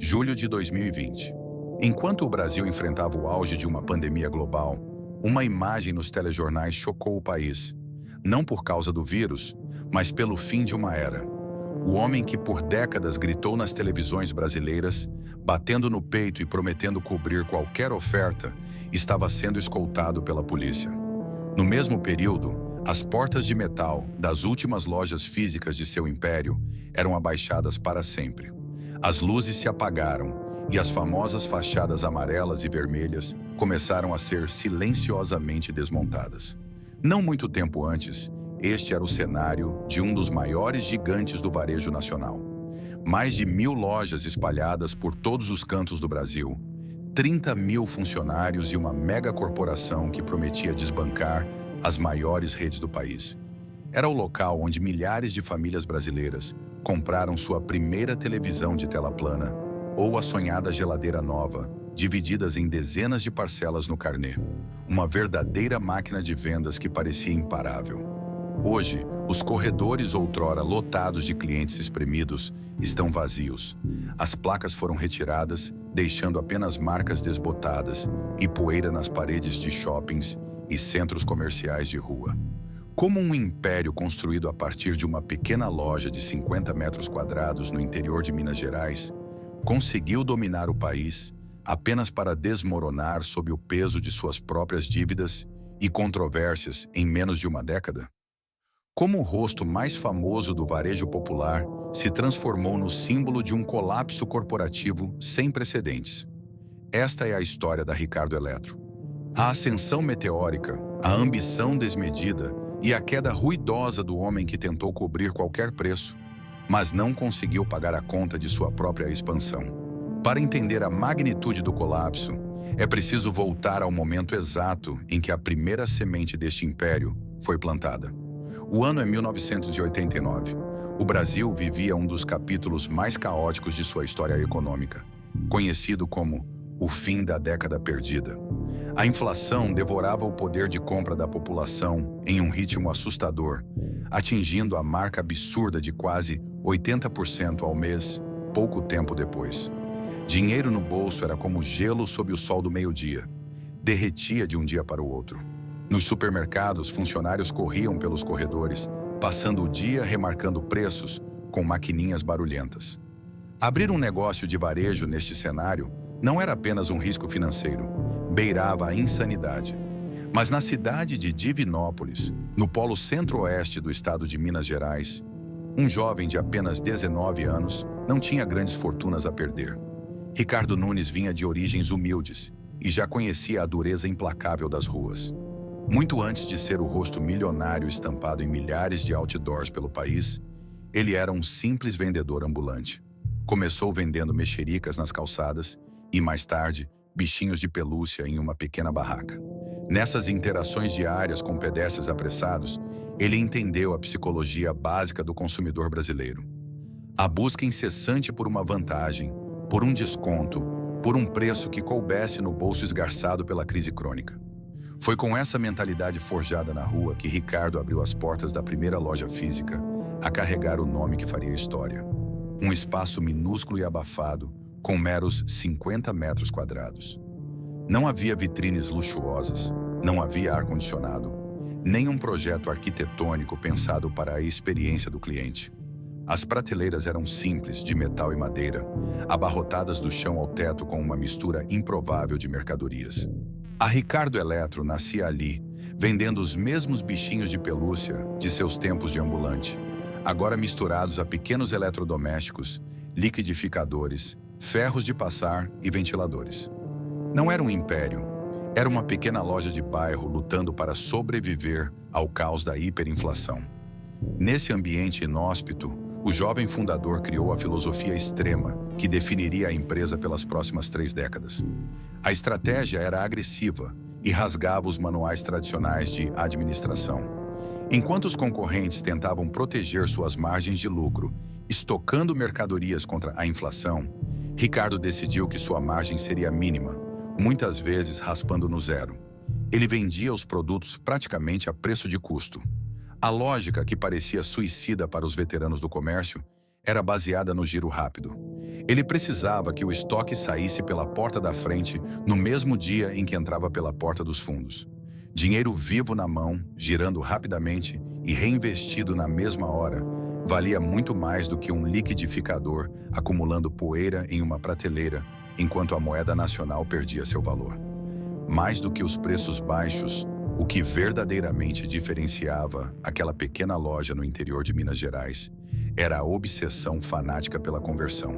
Julho de 2020. Enquanto o Brasil enfrentava o auge de uma pandemia global, uma imagem nos telejornais chocou o país. Não por causa do vírus, mas pelo fim de uma era. O homem que por décadas gritou nas televisões brasileiras, batendo no peito e prometendo cobrir qualquer oferta, estava sendo escoltado pela polícia. No mesmo período, as portas de metal das últimas lojas físicas de seu império eram abaixadas para sempre. As luzes se apagaram e as famosas fachadas amarelas e vermelhas começaram a ser silenciosamente desmontadas. Não muito tempo antes, este era o cenário de um dos maiores gigantes do varejo nacional. Mais de 1.000 lojas espalhadas por todos os cantos do Brasil, 30 mil funcionários e uma mega corporação que prometia desbancar as maiores redes do país. Era o local onde milhares de famílias brasileiras compraram sua primeira televisão de tela plana ou a sonhada geladeira nova, divididas em dezenas de parcelas no carnê. Uma verdadeira máquina de vendas que parecia imparável. Hoje, os corredores outrora lotados de clientes espremidos estão vazios. As placas foram retiradas, deixando apenas marcas desbotadas e poeira nas paredes de shoppings e centros comerciais de rua. Como um império construído a partir de uma pequena loja de 50 metros quadrados no interior de Minas Gerais, conseguiu dominar o país apenas para desmoronar sob o peso de suas próprias dívidas e controvérsias em menos de uma década? Como o rosto mais famoso do varejo popular se transformou no símbolo de um colapso corporativo sem precedentes? Esta é a história da Ricardo Eletro. A ascensão meteórica, a ambição desmedida e a queda ruidosa do homem que tentou cobrir qualquer preço, mas não conseguiu pagar a conta de sua própria expansão. Para entender a magnitude do colapso, é preciso voltar ao momento exato em que a primeira semente deste império foi plantada. O ano é 1989. O Brasil vivia um dos capítulos mais caóticos de sua história econômica, conhecido como o fim da década perdida. A inflação devorava o poder de compra da população em um ritmo assustador, atingindo a marca absurda de quase 80% ao mês, pouco tempo depois. Dinheiro no bolso era como gelo sob o sol do meio-dia. Derretia de um dia para o outro. Nos supermercados, funcionários corriam pelos corredores, passando o dia remarcando preços com maquininhas barulhentas. Abrir um negócio de varejo neste cenário não era apenas um risco financeiro, beirava a insanidade. Mas na cidade de Divinópolis, no polo centro-oeste do estado de Minas Gerais, um jovem de apenas 19 anos não tinha grandes fortunas a perder. Ricardo Nunes vinha de origens humildes e já conhecia a dureza implacável das ruas. Muito antes de ser o rosto milionário estampado em milhares de outdoors pelo país, ele era um simples vendedor ambulante. Começou vendendo mexericas nas calçadas e, mais tarde, bichinhos de pelúcia em uma pequena barraca. Nessas interações diárias com pedestres apressados, ele entendeu a psicologia básica do consumidor brasileiro. A busca incessante por uma vantagem, por um desconto, por um preço que coubesse no bolso esgarçado pela crise crônica. Foi com essa mentalidade forjada na rua que Ricardo abriu as portas da primeira loja física a carregar o nome que faria história. Um espaço minúsculo e abafado, com meros 50 metros quadrados. Não havia vitrines luxuosas, não havia ar-condicionado, nem um projeto arquitetônico pensado para a experiência do cliente. As prateleiras eram simples, de metal e madeira, abarrotadas do chão ao teto com uma mistura improvável de mercadorias. A Ricardo Eletro nascia ali, vendendo os mesmos bichinhos de pelúcia de seus tempos de ambulante, agora misturados a pequenos eletrodomésticos, liquidificadores, ferros de passar e ventiladores. Não era um império, era uma pequena loja de bairro lutando para sobreviver ao caos da hiperinflação. Nesse ambiente inóspito, o jovem fundador criou a filosofia extrema que definiria a empresa pelas próximas 3 décadas. A estratégia era agressiva e rasgava os manuais tradicionais de administração. Enquanto os concorrentes tentavam proteger suas margens de lucro, estocando mercadorias contra a inflação, Ricardo decidiu que sua margem seria mínima, muitas vezes raspando no zero. Ele vendia os produtos praticamente a preço de custo. A lógica que parecia suicida para os veteranos do comércio era baseada no giro rápido. Ele precisava que o estoque saísse pela porta da frente no mesmo dia em que entrava pela porta dos fundos. Dinheiro vivo na mão, girando rapidamente e reinvestido na mesma hora, valia muito mais do que um liquidificador acumulando poeira em uma prateleira, enquanto a moeda nacional perdia seu valor. Mais do que os preços baixos, o que verdadeiramente diferenciava aquela pequena loja no interior de Minas Gerais era a obsessão fanática pela conversão.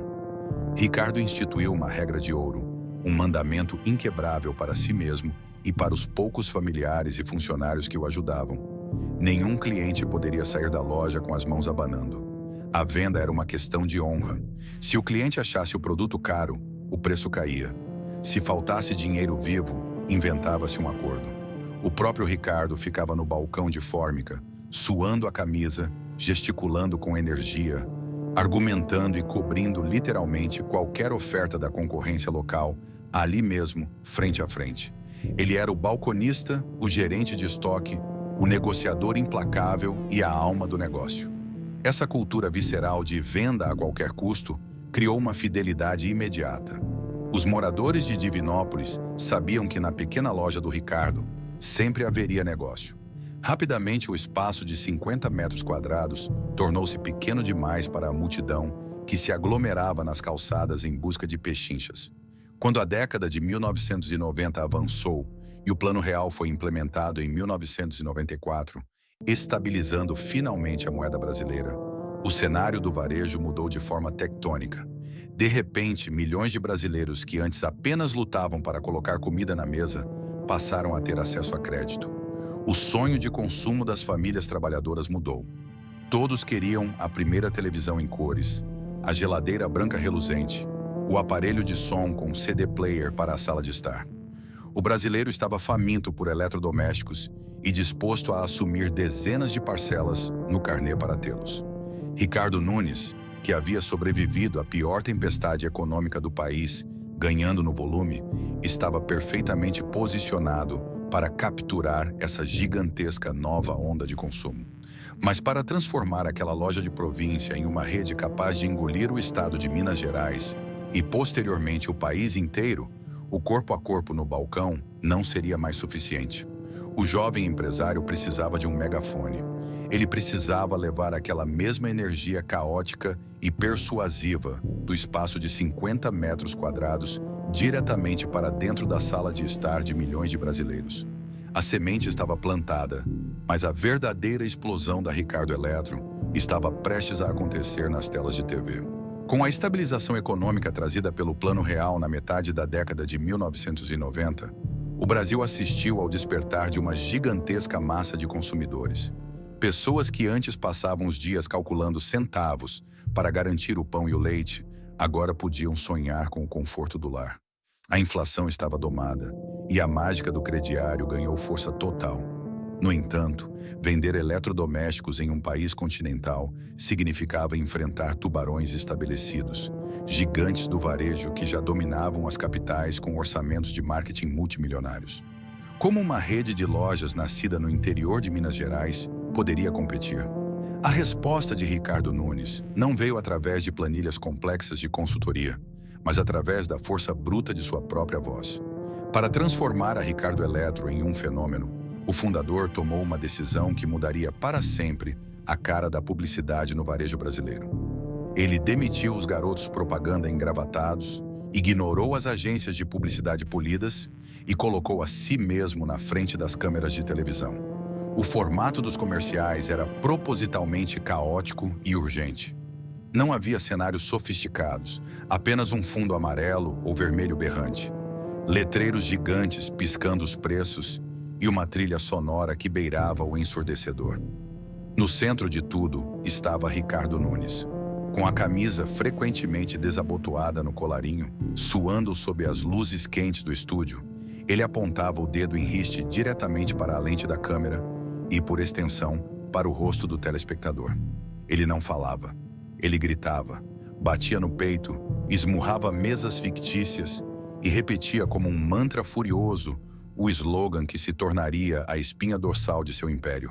Ricardo instituiu uma regra de ouro, um mandamento inquebrável para si mesmo e para os poucos familiares e funcionários que o ajudavam. Nenhum cliente poderia sair da loja com as mãos abanando. A venda era uma questão de honra. Se o cliente achasse o produto caro, o preço caía. Se faltasse dinheiro vivo, inventava-se um acordo. O próprio Ricardo ficava no balcão de fórmica, suando a camisa, gesticulando com energia, argumentando e cobrindo literalmente qualquer oferta da concorrência local, ali mesmo, frente a frente. Ele era o balconista, o gerente de estoque, o negociador implacável e a alma do negócio. Essa cultura visceral de venda a qualquer custo criou uma fidelidade imediata. Os moradores de Divinópolis sabiam que na pequena loja do Ricardo sempre haveria negócio. Rapidamente, o espaço de 50 metros quadrados tornou-se pequeno demais para a multidão que se aglomerava nas calçadas em busca de pechinchas. Quando a década de 1990 avançou e o Plano Real foi implementado em 1994, estabilizando finalmente a moeda brasileira, o cenário do varejo mudou de forma tectônica. De repente, milhões de brasileiros que antes apenas lutavam para colocar comida na mesa passaram a ter acesso a crédito. O sonho de consumo das famílias trabalhadoras mudou. Todos queriam a primeira televisão em cores, a geladeira branca reluzente, o aparelho de som com CD player para a sala de estar. O brasileiro estava faminto por eletrodomésticos e disposto a assumir dezenas de parcelas no carnê para tê-los. Ricardo Nunes, que havia sobrevivido à pior tempestade econômica do país, ganhando no volume, estava perfeitamente posicionado para capturar essa gigantesca nova onda de consumo. Mas para transformar aquela loja de província em uma rede capaz de engolir o estado de Minas Gerais e, posteriormente, o país inteiro, o corpo a corpo no balcão não seria mais suficiente. O jovem empresário precisava de um megafone. Ele precisava levar aquela mesma energia caótica e persuasiva do espaço de 50 metros quadrados diretamente para dentro da sala de estar de milhões de brasileiros. A semente estava plantada, mas a verdadeira explosão da Ricardo Eletro estava prestes a acontecer nas telas de TV. Com a estabilização econômica trazida pelo Plano Real na metade da década de 1990, o Brasil assistiu ao despertar de uma gigantesca massa de consumidores. Pessoas que antes passavam os dias calculando centavos para garantir o pão e o leite, agora podiam sonhar com o conforto do lar. A inflação estava domada e a mágica do crediário ganhou força total. No entanto, vender eletrodomésticos em um país continental significava enfrentar tubarões estabelecidos, gigantes do varejo que já dominavam as capitais com orçamentos de marketing multimilionários. Como uma rede de lojas nascida no interior de Minas Gerais poderia competir? A resposta de Ricardo Nunes não veio através de planilhas complexas de consultoria, mas através da força bruta de sua própria voz. Para transformar a Ricardo Eletro em um fenômeno, o fundador tomou uma decisão que mudaria para sempre a cara da publicidade no varejo brasileiro. Ele demitiu os garotos propaganda engravatados, ignorou as agências de publicidade polidas e colocou a si mesmo na frente das câmeras de televisão. O formato dos comerciais era propositalmente caótico e urgente. Não havia cenários sofisticados, apenas um fundo amarelo ou vermelho berrante, letreiros gigantes piscando os preços e uma trilha sonora que beirava o ensurdecedor. No centro de tudo estava Ricardo Nunes, com a camisa frequentemente desabotoada no colarinho, suando sob as luzes quentes do estúdio. Ele apontava o dedo em riste diretamente para a lente da câmera e, por extensão, para o rosto do telespectador. Ele não falava. Ele gritava, batia no peito, esmurrava mesas fictícias e repetia como um mantra furioso o slogan que se tornaria a espinha dorsal de seu império.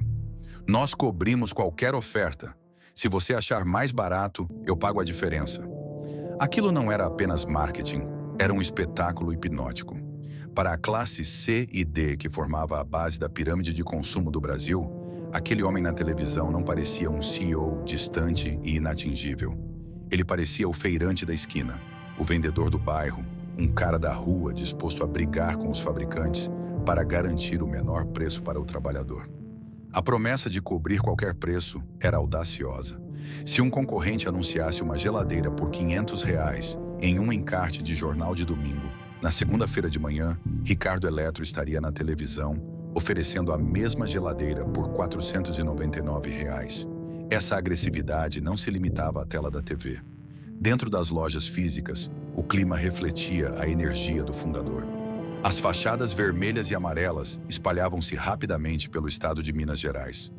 Nós cobrimos qualquer oferta. Se você achar mais barato, eu pago a diferença. Aquilo não era apenas marketing, era um espetáculo hipnótico. Para a classe C e D, que formava a base da pirâmide de consumo do Brasil, aquele homem na televisão não parecia um CEO distante e inatingível. Ele parecia o feirante da esquina, o vendedor do bairro, um cara da rua disposto a brigar com os fabricantes para garantir o menor preço para o trabalhador. A promessa de cobrir qualquer preço era audaciosa. Se um concorrente anunciasse uma geladeira por R$ 500 em um encarte de jornal de domingo, na segunda-feira de manhã, Ricardo Eletro estaria na televisão oferecendo a mesma geladeira por R$ 499. Essa agressividade não se limitava à tela da TV. Dentro das lojas físicas, o clima refletia a energia do fundador. As fachadas vermelhas e amarelas espalhavam-se rapidamente pelo estado de Minas Gerais.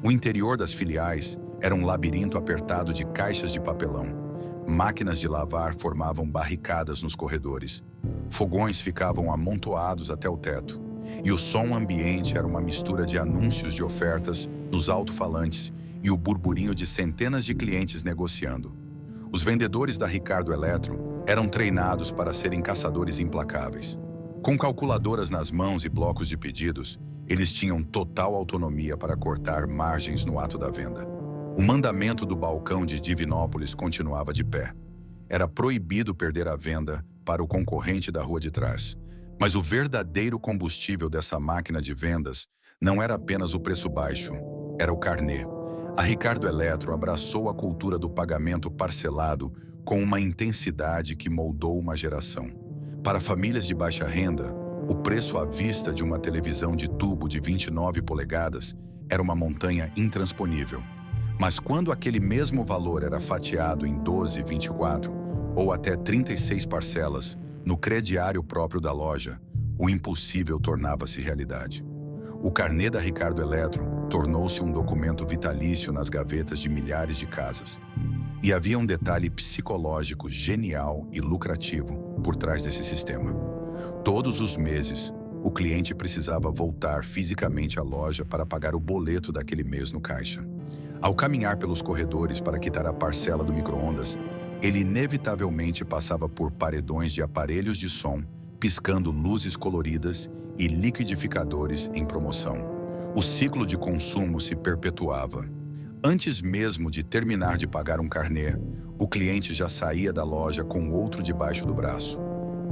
O interior das filiais era um labirinto apertado de caixas de papelão. Máquinas de lavar formavam barricadas nos corredores. Fogões ficavam amontoados até o teto. E o som ambiente era uma mistura de anúncios de ofertas nos alto-falantes e o burburinho de centenas de clientes negociando. Os vendedores da Ricardo Eletro eram treinados para serem caçadores implacáveis. Com calculadoras nas mãos e blocos de pedidos, eles tinham total autonomia para cortar margens no ato da venda. O mandamento do balcão de Divinópolis continuava de pé. Era proibido perder a venda para o concorrente da rua de trás. Mas o verdadeiro combustível dessa máquina de vendas não era apenas o preço baixo, era o carnê. A Ricardo Eletro abraçou a cultura do pagamento parcelado com uma intensidade que moldou uma geração. Para famílias de baixa renda, o preço à vista de uma televisão de tubo de 29 polegadas era uma montanha intransponível. Mas quando aquele mesmo valor era fatiado em 12, 24 ou até 36 parcelas, no crediário próprio da loja, o impossível tornava-se realidade. O carnê da Ricardo Eletro tornou-se um documento vitalício nas gavetas de milhares de casas. E havia um detalhe psicológico genial e lucrativo por trás desse sistema. Todos os meses, o cliente precisava voltar fisicamente à loja para pagar o boleto daquele mês no caixa. Ao caminhar pelos corredores para quitar a parcela do micro-ondas, ele inevitavelmente passava por paredões de aparelhos de som, piscando luzes coloridas e liquidificadores em promoção. O ciclo de consumo se perpetuava. Antes mesmo de terminar de pagar um carnê, o cliente já saía da loja com outro debaixo do braço.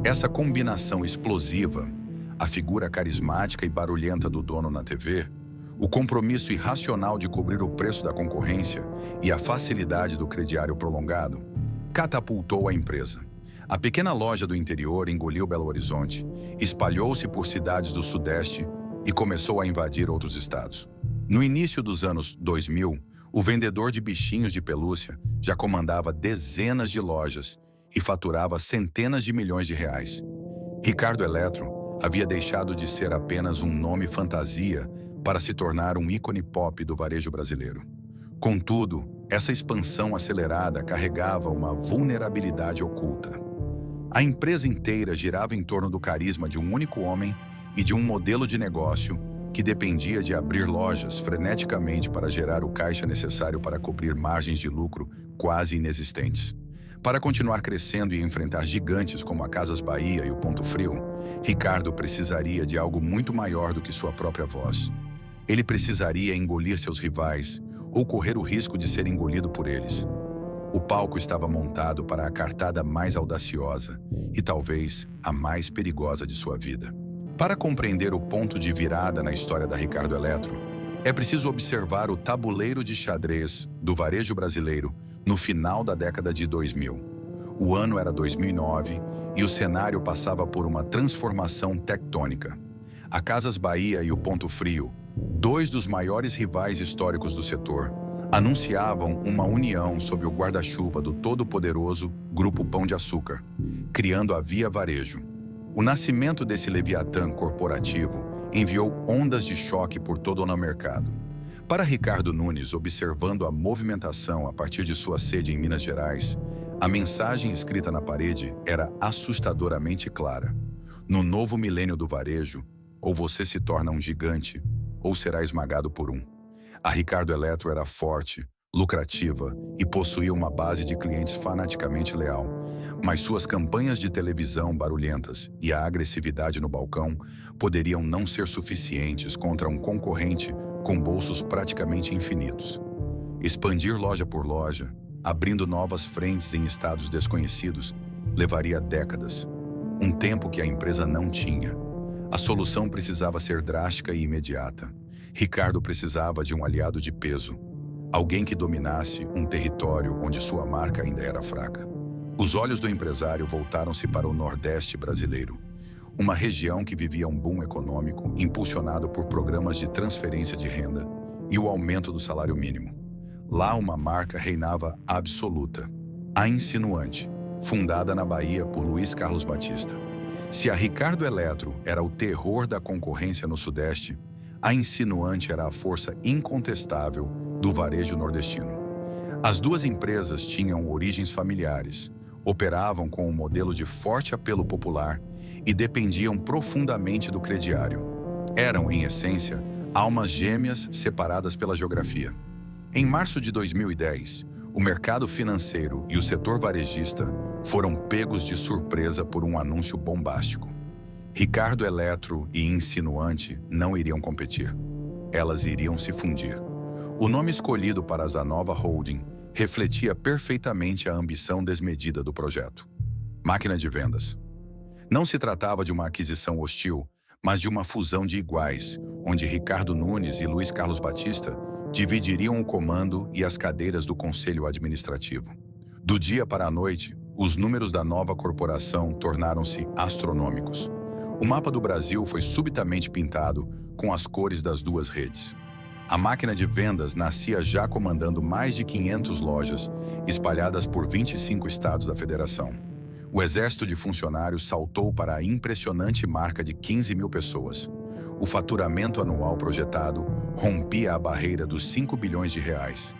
Essa combinação explosiva, a figura carismática e barulhenta do dono na TV, o compromisso irracional de cobrir o preço da concorrência e a facilidade do crediário prolongado, catapultou a empresa. A pequena loja do interior engoliu Belo Horizonte, espalhou-se por cidades do Sudeste e começou a invadir outros estados. No início dos anos 2000, o vendedor de bichinhos de pelúcia já comandava dezenas de lojas e faturava centenas de milhões de reais. Ricardo Eletro havia deixado de ser apenas um nome fantasia para se tornar um ícone pop do varejo brasileiro. Contudo, essa expansão acelerada carregava uma vulnerabilidade oculta. A empresa inteira girava em torno do carisma de um único homem e de um modelo de negócio que dependia de abrir lojas freneticamente para gerar o caixa necessário para cobrir margens de lucro quase inexistentes. Para continuar crescendo e enfrentar gigantes como a Casas Bahia e o Ponto Frio, Ricardo precisaria de algo muito maior do que sua própria voz. Ele precisaria engolir seus rivais ou correr o risco de ser engolido por eles. O palco estava montado para a cartada mais audaciosa e talvez a mais perigosa de sua vida. Para compreender o ponto de virada na história da Ricardo Eletro, é preciso observar o tabuleiro de xadrez do varejo brasileiro no final da década de 2000. O ano era 2009 e o cenário passava por uma transformação tectônica. A Casas Bahia e o Ponto Frio, dois dos maiores rivais históricos do setor, anunciavam uma união sob o guarda-chuva do todo-poderoso Grupo Pão de Açúcar, criando a Via Varejo. O nascimento desse leviatã corporativo enviou ondas de choque por todo o mercado. Para Ricardo Nunes, observando a movimentação a partir de sua sede em Minas Gerais, a mensagem escrita na parede era assustadoramente clara. No novo milênio do varejo, ou você se torna um gigante, ou será esmagado por um. A Ricardo Eletro era forte, lucrativa e possuía uma base de clientes fanaticamente leal, mas suas campanhas de televisão barulhentas e a agressividade no balcão poderiam não ser suficientes contra um concorrente com bolsos praticamente infinitos. Expandir loja por loja, abrindo novas frentes em estados desconhecidos, levaria décadas, um tempo que a empresa não tinha. A solução precisava ser drástica e imediata. Ricardo precisava de um aliado de peso, alguém que dominasse um território onde sua marca ainda era fraca. Os olhos do empresário voltaram-se para o Nordeste brasileiro, uma região que vivia um boom econômico impulsionado por programas de transferência de renda e o aumento do salário mínimo. Lá uma marca reinava absoluta, a Insinuante, fundada na Bahia por Luiz Carlos Batista. Se a Ricardo Eletro era o terror da concorrência no Sudeste, a Insinuante era a força incontestável do varejo nordestino. As duas empresas tinham origens familiares, operavam com um modelo de forte apelo popular e dependiam profundamente do crediário. Eram, em essência, almas gêmeas separadas pela geografia. Em março de 2010, o mercado financeiro e o setor varejista foram pegos de surpresa por um anúncio bombástico. Ricardo Eletro e Insinuante não iriam competir. Elas iriam se fundir. O nome escolhido para a Zanova Holding refletia perfeitamente a ambição desmedida do projeto. Máquina de vendas. Não se tratava de uma aquisição hostil, mas de uma fusão de iguais, onde Ricardo Nunes e Luiz Carlos Batista dividiriam o comando e as cadeiras do conselho administrativo. Do dia para a noite, os números da nova corporação tornaram-se astronômicos. O mapa do Brasil foi subitamente pintado com as cores das duas redes. A máquina de vendas nascia já comandando mais de 500 lojas, espalhadas por 25 estados da federação. O exército de funcionários saltou para a impressionante marca de 15 mil pessoas. O faturamento anual projetado rompia a barreira dos 5 bilhões de reais.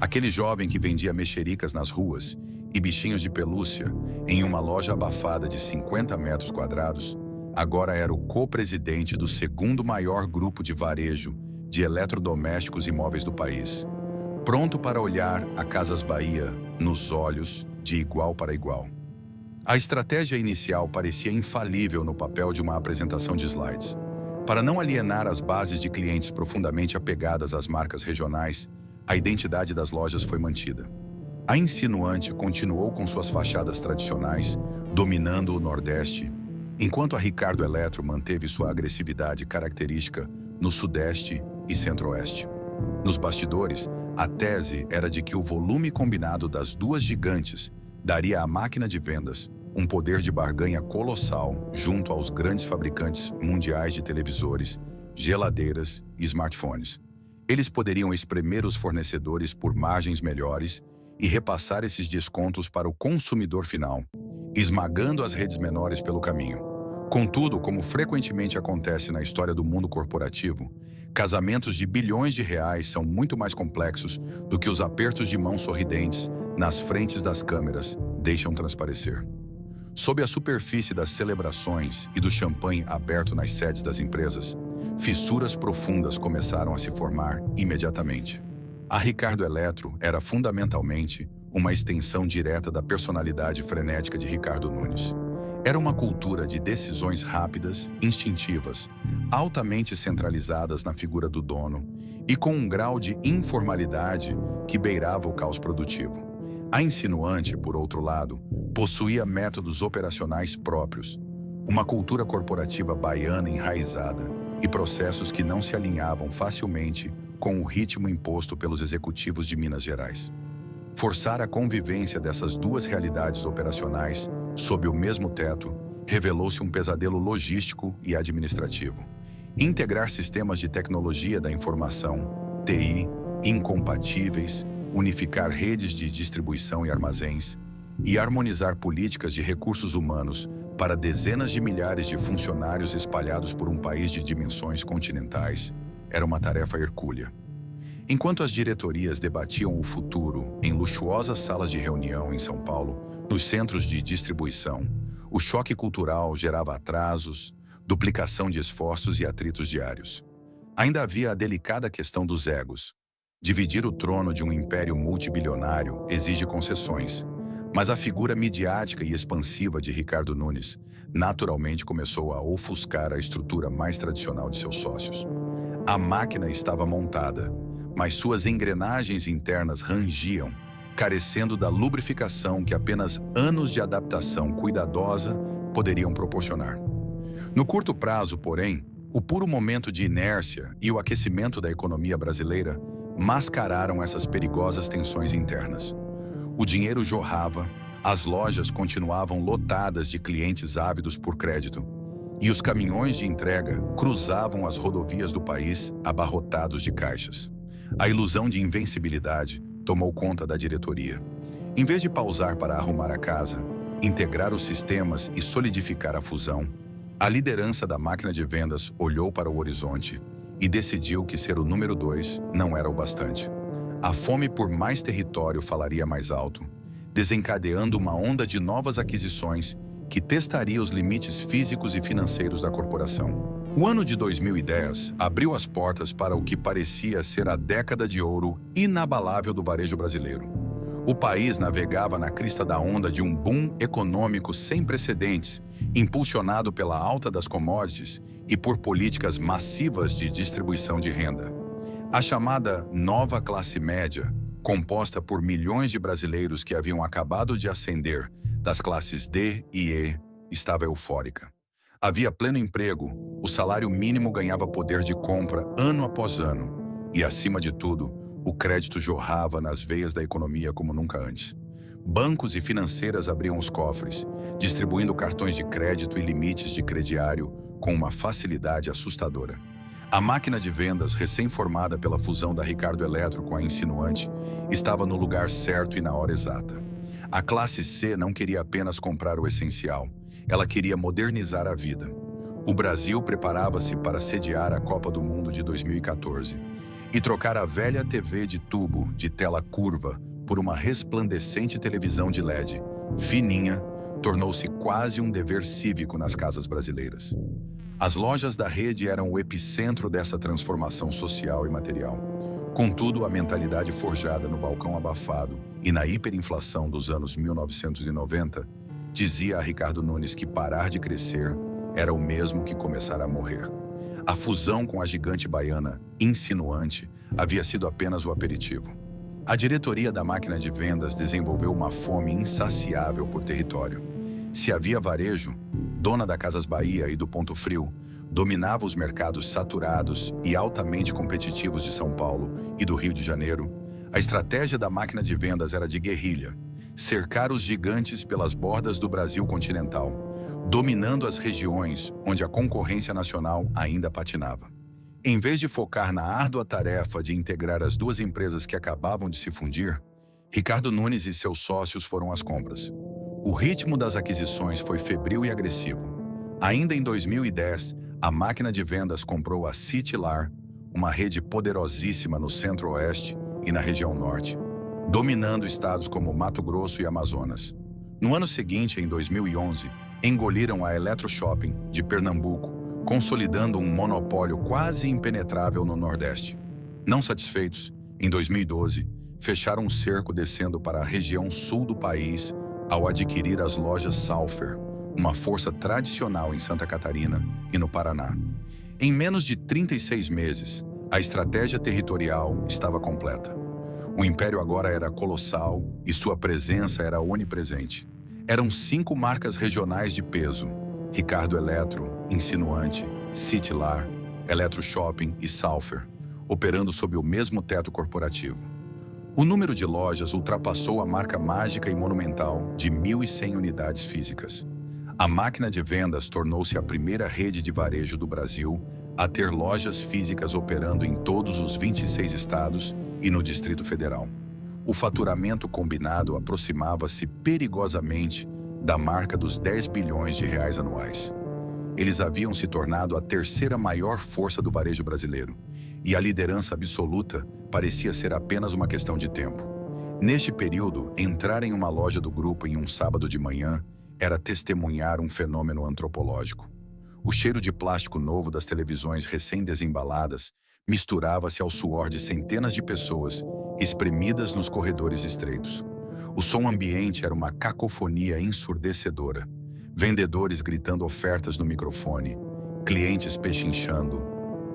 Aquele jovem que vendia mexericas nas ruas e bichinhos de pelúcia em uma loja abafada de 50 metros quadrados, agora era o co-presidente do segundo maior grupo de varejo de eletrodomésticos e móveis do país, pronto para olhar a Casas Bahia nos olhos de igual para igual. A estratégia inicial parecia infalível no papel de uma apresentação de slides. Para não alienar as bases de clientes profundamente apegadas às marcas regionais, a identidade das lojas foi mantida. A Insinuante continuou com suas fachadas tradicionais, dominando o Nordeste, enquanto a Ricardo Eletro manteve sua agressividade característica no Sudeste e Centro-Oeste. Nos bastidores, a tese era de que o volume combinado das duas gigantes daria à máquina de vendas um poder de barganha colossal junto aos grandes fabricantes mundiais de televisores, geladeiras e smartphones. Eles poderiam espremer os fornecedores por margens melhores e repassar esses descontos para o consumidor final, esmagando as redes menores pelo caminho. Contudo, como frequentemente acontece na história do mundo corporativo, casamentos de bilhões de reais são muito mais complexos do que os apertos de mão sorridentes nas frentes das câmeras deixam transparecer. Sob a superfície das celebrações e do champanhe aberto nas sedes das empresas, fissuras profundas começaram a se formar imediatamente. A Ricardo Eletro era fundamentalmente uma extensão direta da personalidade frenética de Ricardo Nunes. Era uma cultura de decisões rápidas, instintivas, altamente centralizadas na figura do dono e com um grau de informalidade que beirava o caos produtivo. A Insinuante, por outro lado, possuía métodos operacionais próprios, uma cultura corporativa baiana enraizada e processos que não se alinhavam facilmente com o ritmo imposto pelos executivos de Minas Gerais. Forçar a convivência dessas duas realidades operacionais sob o mesmo teto revelou-se um pesadelo logístico e administrativo. Integrar sistemas de tecnologia da informação, TI, incompatíveis, unificar redes de distribuição e armazéns e harmonizar políticas de recursos humanos para dezenas de milhares de funcionários espalhados por um país de dimensões continentais era uma tarefa hercúlea. Enquanto as diretorias debatiam o futuro em luxuosas salas de reunião em São Paulo, nos centros de distribuição, o choque cultural gerava atrasos, duplicação de esforços e atritos diários. Ainda havia a delicada questão dos egos. Dividir o trono de um império multibilionário exige concessões, mas a figura midiática e expansiva de Ricardo Nunes naturalmente começou a ofuscar a estrutura mais tradicional de seus sócios. A máquina estava montada, mas suas engrenagens internas rangiam, carecendo da lubrificação que apenas anos de adaptação cuidadosa poderiam proporcionar. No curto prazo, porém, o puro momento de inércia e o aquecimento da economia brasileira mascararam essas perigosas tensões internas. O dinheiro jorrava, as lojas continuavam lotadas de clientes ávidos por crédito, e os caminhões de entrega cruzavam as rodovias do país abarrotados de caixas. A ilusão de invencibilidade tomou conta da diretoria. Em vez de pausar para arrumar a casa, integrar os sistemas e solidificar a fusão, a liderança da máquina de vendas olhou para o horizonte e decidiu que ser o número 2 não era o bastante. A fome por mais território falaria mais alto, desencadeando uma onda de novas aquisições que testaria os limites físicos e financeiros da corporação. O ano de 2010 abriu as portas para o que parecia ser a década de ouro inabalável do varejo brasileiro. O país navegava na crista da onda de um boom econômico sem precedentes, impulsionado pela alta das commodities e por políticas massivas de distribuição de renda. A chamada nova classe média, composta por milhões de brasileiros que haviam acabado de ascender das classes D e E, estava eufórica. Havia pleno emprego, o salário mínimo ganhava poder de compra ano após ano e, acima de tudo, o crédito jorrava nas veias da economia como nunca antes. Bancos e financeiras abriam os cofres, distribuindo cartões de crédito e limites de crediário com uma facilidade assustadora. A máquina de vendas, recém-formada pela fusão da Ricardo Eletro com a Insinuante, estava no lugar certo e na hora exata. A classe C não queria apenas comprar o essencial, ela queria modernizar a vida. O Brasil preparava-se para sediar a Copa do Mundo de 2014 e trocar a velha TV de tubo de tela curva por uma resplandecente televisão de LED, fininha, tornou-se quase um dever cívico nas casas brasileiras. As lojas da rede eram o epicentro dessa transformação social e material. Contudo, a mentalidade forjada no balcão abafado e na hiperinflação dos anos 1990 dizia a Ricardo Nunes que parar de crescer era o mesmo que começar a morrer. A fusão com a gigante baiana Insinuante havia sido apenas o aperitivo. A diretoria da máquina de vendas desenvolveu uma fome insaciável por território. Se havia varejo, dona da Casas Bahia e do Ponto Frio, dominava os mercados saturados e altamente competitivos de São Paulo e do Rio de Janeiro, a estratégia da máquina de vendas era de guerrilha, cercar os gigantes pelas bordas do Brasil continental, dominando as regiões onde a concorrência nacional ainda patinava. Em vez de focar na árdua tarefa de integrar as duas empresas que acabavam de se fundir, Ricardo Nunes e seus sócios foram às compras. O ritmo das aquisições foi febril e agressivo. Ainda em 2010, a máquina de vendas comprou a Citylar, uma rede poderosíssima no Centro-Oeste e na região Norte, dominando estados como Mato Grosso e Amazonas. No ano seguinte, em 2011, engoliram a Eletroshopping, de Pernambuco, consolidando um monopólio quase impenetrável no Nordeste. Não satisfeitos, em 2012, fecharam um cerco descendo para a região sul do país ao adquirir as lojas Salfer, uma força tradicional em Santa Catarina e no Paraná. Em menos de 36 meses, a estratégia territorial estava completa. O império agora era colossal e sua presença era onipresente. Eram 5 marcas regionais de peso: Ricardo Eletro, Insinuante, Citylar, Eletroshopping e Salfer, operando sob o mesmo teto corporativo. O número de lojas ultrapassou a marca mágica e monumental de 1.100 unidades físicas. A máquina de vendas tornou-se a primeira rede de varejo do Brasil a ter lojas físicas operando em todos os 26 estados e no Distrito Federal. O faturamento combinado aproximava-se perigosamente da marca dos 10 bilhões de reais anuais. Eles haviam se tornado a terceira maior força do varejo brasileiro, e a liderança absoluta parecia ser apenas uma questão de tempo. Neste período, entrar em uma loja do grupo em um sábado de manhã era testemunhar um fenômeno antropológico. O cheiro de plástico novo das televisões recém-desembaladas misturava-se ao suor de centenas de pessoas, espremidas nos corredores estreitos. O som ambiente era uma cacofonia ensurdecedora. Vendedores gritando ofertas no microfone, clientes pechinchando,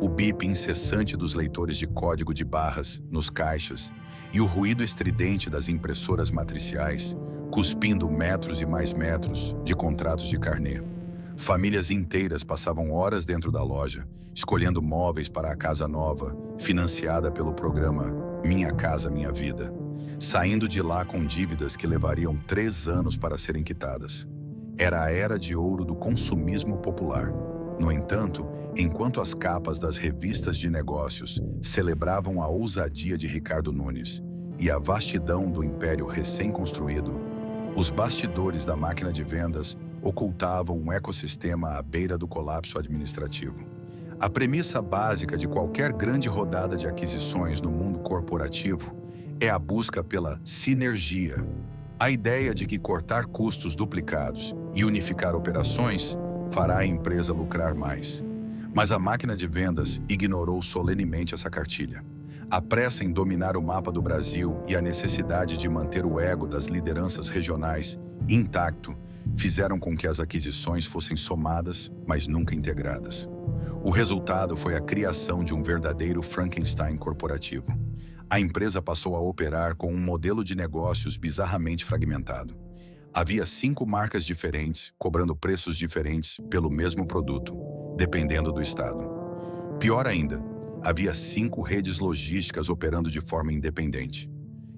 o bip incessante dos leitores de código de barras nos caixas e o ruído estridente das impressoras matriciais, cuspindo metros e mais metros de contratos de carnê. Famílias inteiras passavam horas dentro da loja, escolhendo móveis para a casa nova, financiada pelo programa Minha Casa Minha Vida, saindo de lá com dívidas que levariam 3 anos para serem quitadas. Era a era de ouro do consumismo popular. No entanto, enquanto as capas das revistas de negócios celebravam a ousadia de Ricardo Nunes e a vastidão do império recém-construído, os bastidores da máquina de vendas ocultavam um ecossistema à beira do colapso administrativo. A premissa básica de qualquer grande rodada de aquisições no mundo corporativo é a busca pela sinergia. A ideia de que cortar custos duplicados e unificar operações fará a empresa lucrar mais. Mas a máquina de vendas ignorou solenemente essa cartilha. A pressa em dominar o mapa do Brasil e a necessidade de manter o ego das lideranças regionais intacto fizeram com que as aquisições fossem somadas, mas nunca integradas. O resultado foi a criação de um verdadeiro Frankenstein corporativo. A empresa passou a operar com um modelo de negócios bizarramente fragmentado. Havia 5 marcas diferentes, cobrando preços diferentes pelo mesmo produto, dependendo do estado. Pior ainda, havia 5 redes logísticas operando de forma independente.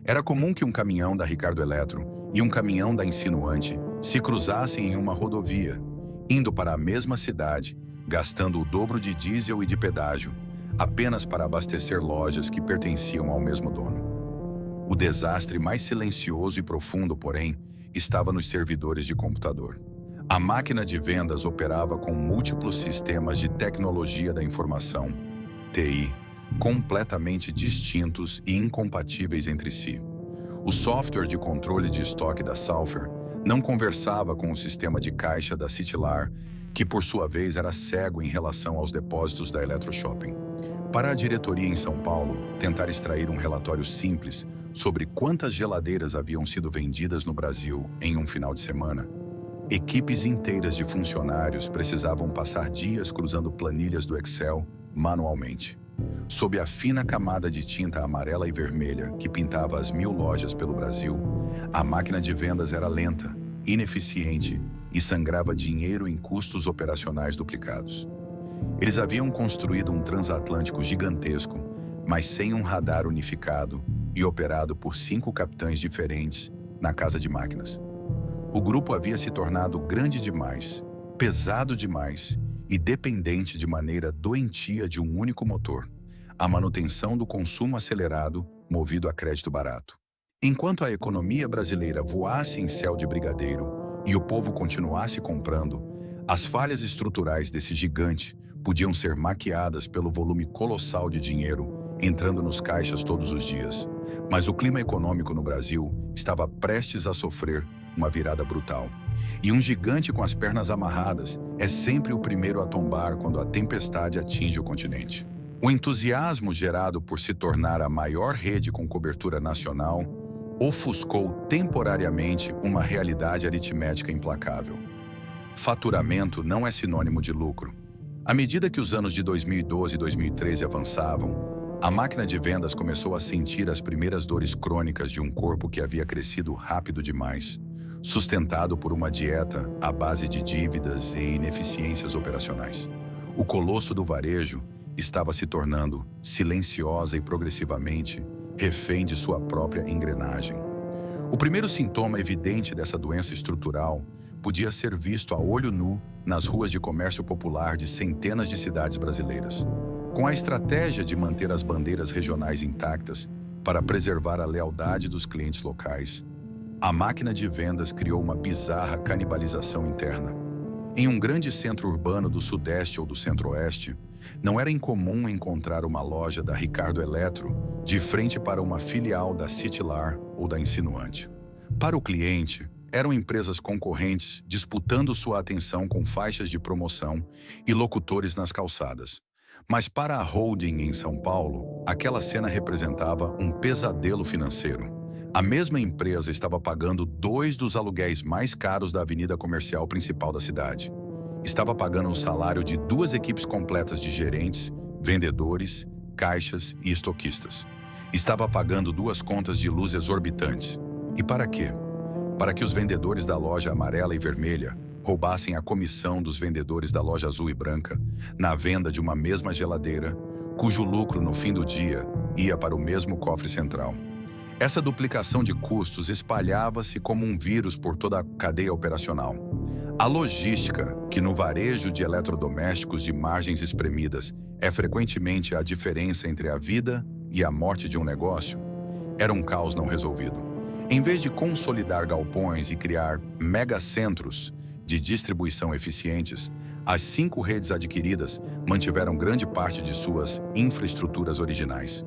Era comum que um caminhão da Ricardo Eletro e um caminhão da Insinuante se cruzassem em uma rodovia, indo para a mesma cidade, gastando o dobro de diesel e de pedágio, apenas para abastecer lojas que pertenciam ao mesmo dono. O desastre mais silencioso e profundo, porém, estava nos servidores de computador. A máquina de vendas operava com múltiplos sistemas de tecnologia da informação, TI, completamente distintos e incompatíveis entre si. O software de controle de estoque da Salfer não conversava com o sistema de caixa da Citilar, que por sua vez era cego em relação aos depósitos da Eletroshopping. Para a diretoria em São Paulo tentar extrair um relatório simples sobre quantas geladeiras haviam sido vendidas no Brasil em um final de semana, equipes inteiras de funcionários precisavam passar dias cruzando planilhas do Excel manualmente. Sob a fina camada de tinta amarela e vermelha que pintava as 1000 lojas pelo Brasil, a máquina de vendas era lenta, ineficiente e sangrava dinheiro em custos operacionais duplicados. Eles haviam construído um transatlântico gigantesco, mas sem um radar unificado e operado por 5 capitães diferentes na casa de máquinas. O grupo havia se tornado grande demais, pesado demais e dependente de maneira doentia de um único motor, a manutenção do consumo acelerado movido a crédito barato. Enquanto a economia brasileira voasse em céu de brigadeiro e o povo continuasse comprando, as falhas estruturais desse gigante podiam ser maquiadas pelo volume colossal de dinheiro entrando nos caixas todos os dias. Mas o clima econômico no Brasil estava prestes a sofrer uma virada brutal. E um gigante com as pernas amarradas é sempre o primeiro a tombar quando a tempestade atinge o continente. O entusiasmo gerado por se tornar a maior rede com cobertura nacional ofuscou temporariamente uma realidade aritmética implacável. Faturamento não é sinônimo de lucro. À medida que os anos de 2012 e 2013 avançavam, a máquina de vendas começou a sentir as primeiras dores crônicas de um corpo que havia crescido rápido demais, sustentado por uma dieta à base de dívidas e ineficiências operacionais. O colosso do varejo estava se tornando, silenciosa e progressivamente, refém de sua própria engrenagem. O primeiro sintoma evidente dessa doença estrutural podia ser visto a olho nu nas ruas de comércio popular de centenas de cidades brasileiras. Com a estratégia de manter as bandeiras regionais intactas para preservar a lealdade dos clientes locais, a máquina de vendas criou uma bizarra canibalização interna. Em um grande centro urbano do Sudeste ou do Centro-Oeste, não era incomum encontrar uma loja da Ricardo Eletro de frente para uma filial da Citilar ou da Insinuante. Para o cliente, eram empresas concorrentes disputando sua atenção com faixas de promoção e locutores nas calçadas. Mas para a holding em São Paulo, aquela cena representava um pesadelo financeiro. A mesma empresa estava pagando dois dos aluguéis mais caros da avenida comercial principal da cidade. Estava pagando o salário de duas equipes completas de gerentes, vendedores, caixas e estoquistas. Estava pagando duas contas de luz exorbitantes. E para quê? Para que os vendedores da loja amarela e vermelha roubassem a comissão dos vendedores da loja azul e branca na venda de uma mesma geladeira, cujo lucro no fim do dia ia para o mesmo cofre central. Essa duplicação de custos espalhava-se como um vírus por toda a cadeia operacional. A logística, que no varejo de eletrodomésticos de margens espremidas é frequentemente a diferença entre a vida e a morte de um negócio, era um caos não resolvido. Em vez de consolidar galpões e criar megacentros de distribuição eficientes, as 5 redes adquiridas mantiveram grande parte de suas infraestruturas originais.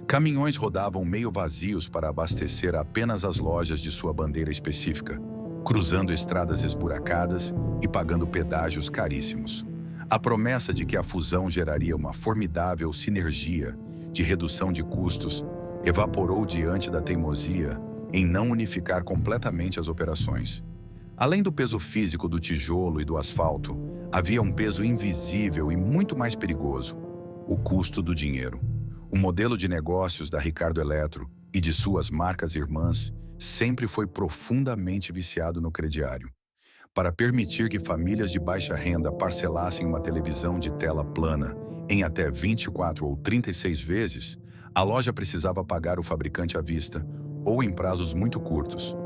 Caminhões rodavam meio vazios para abastecer apenas as lojas de sua bandeira específica, cruzando estradas esburacadas e pagando pedágios caríssimos. A promessa de que a fusão geraria uma formidável sinergia de redução de custos evaporou diante da teimosia em não unificar completamente as operações. Além do peso físico do tijolo e do asfalto, havia um peso invisível e muito mais perigoso: o custo do dinheiro. O modelo de negócios da Ricardo Eletro e de suas marcas irmãs sempre foi profundamente viciado no crediário. Para permitir que famílias de baixa renda parcelassem uma televisão de tela plana em até 24 ou 36 vezes, a loja precisava pagar o fabricante à vista ou em prazos muito curtos.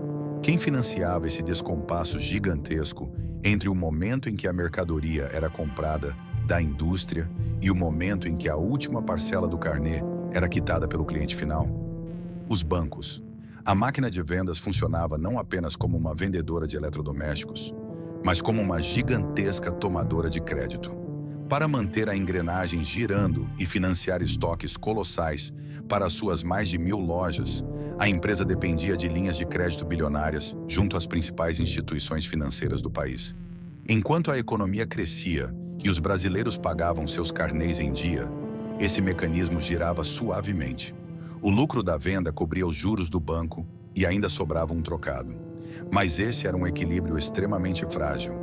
Quem financiava esse descompasso gigantesco entre o momento em que a mercadoria era comprada da indústria e o momento em que a última parcela do carnê era quitada pelo cliente final? Os bancos. A máquina de vendas funcionava não apenas como uma vendedora de eletrodomésticos, mas como uma gigantesca tomadora de crédito. Para manter a engrenagem girando e financiar estoques colossais para suas mais de 1.000 lojas, a empresa dependia de linhas de crédito bilionárias junto às principais instituições financeiras do país. Enquanto a economia crescia e os brasileiros pagavam seus carnês em dia, esse mecanismo girava suavemente. O lucro da venda cobria os juros do banco e ainda sobrava um trocado. Mas esse era um equilíbrio extremamente frágil.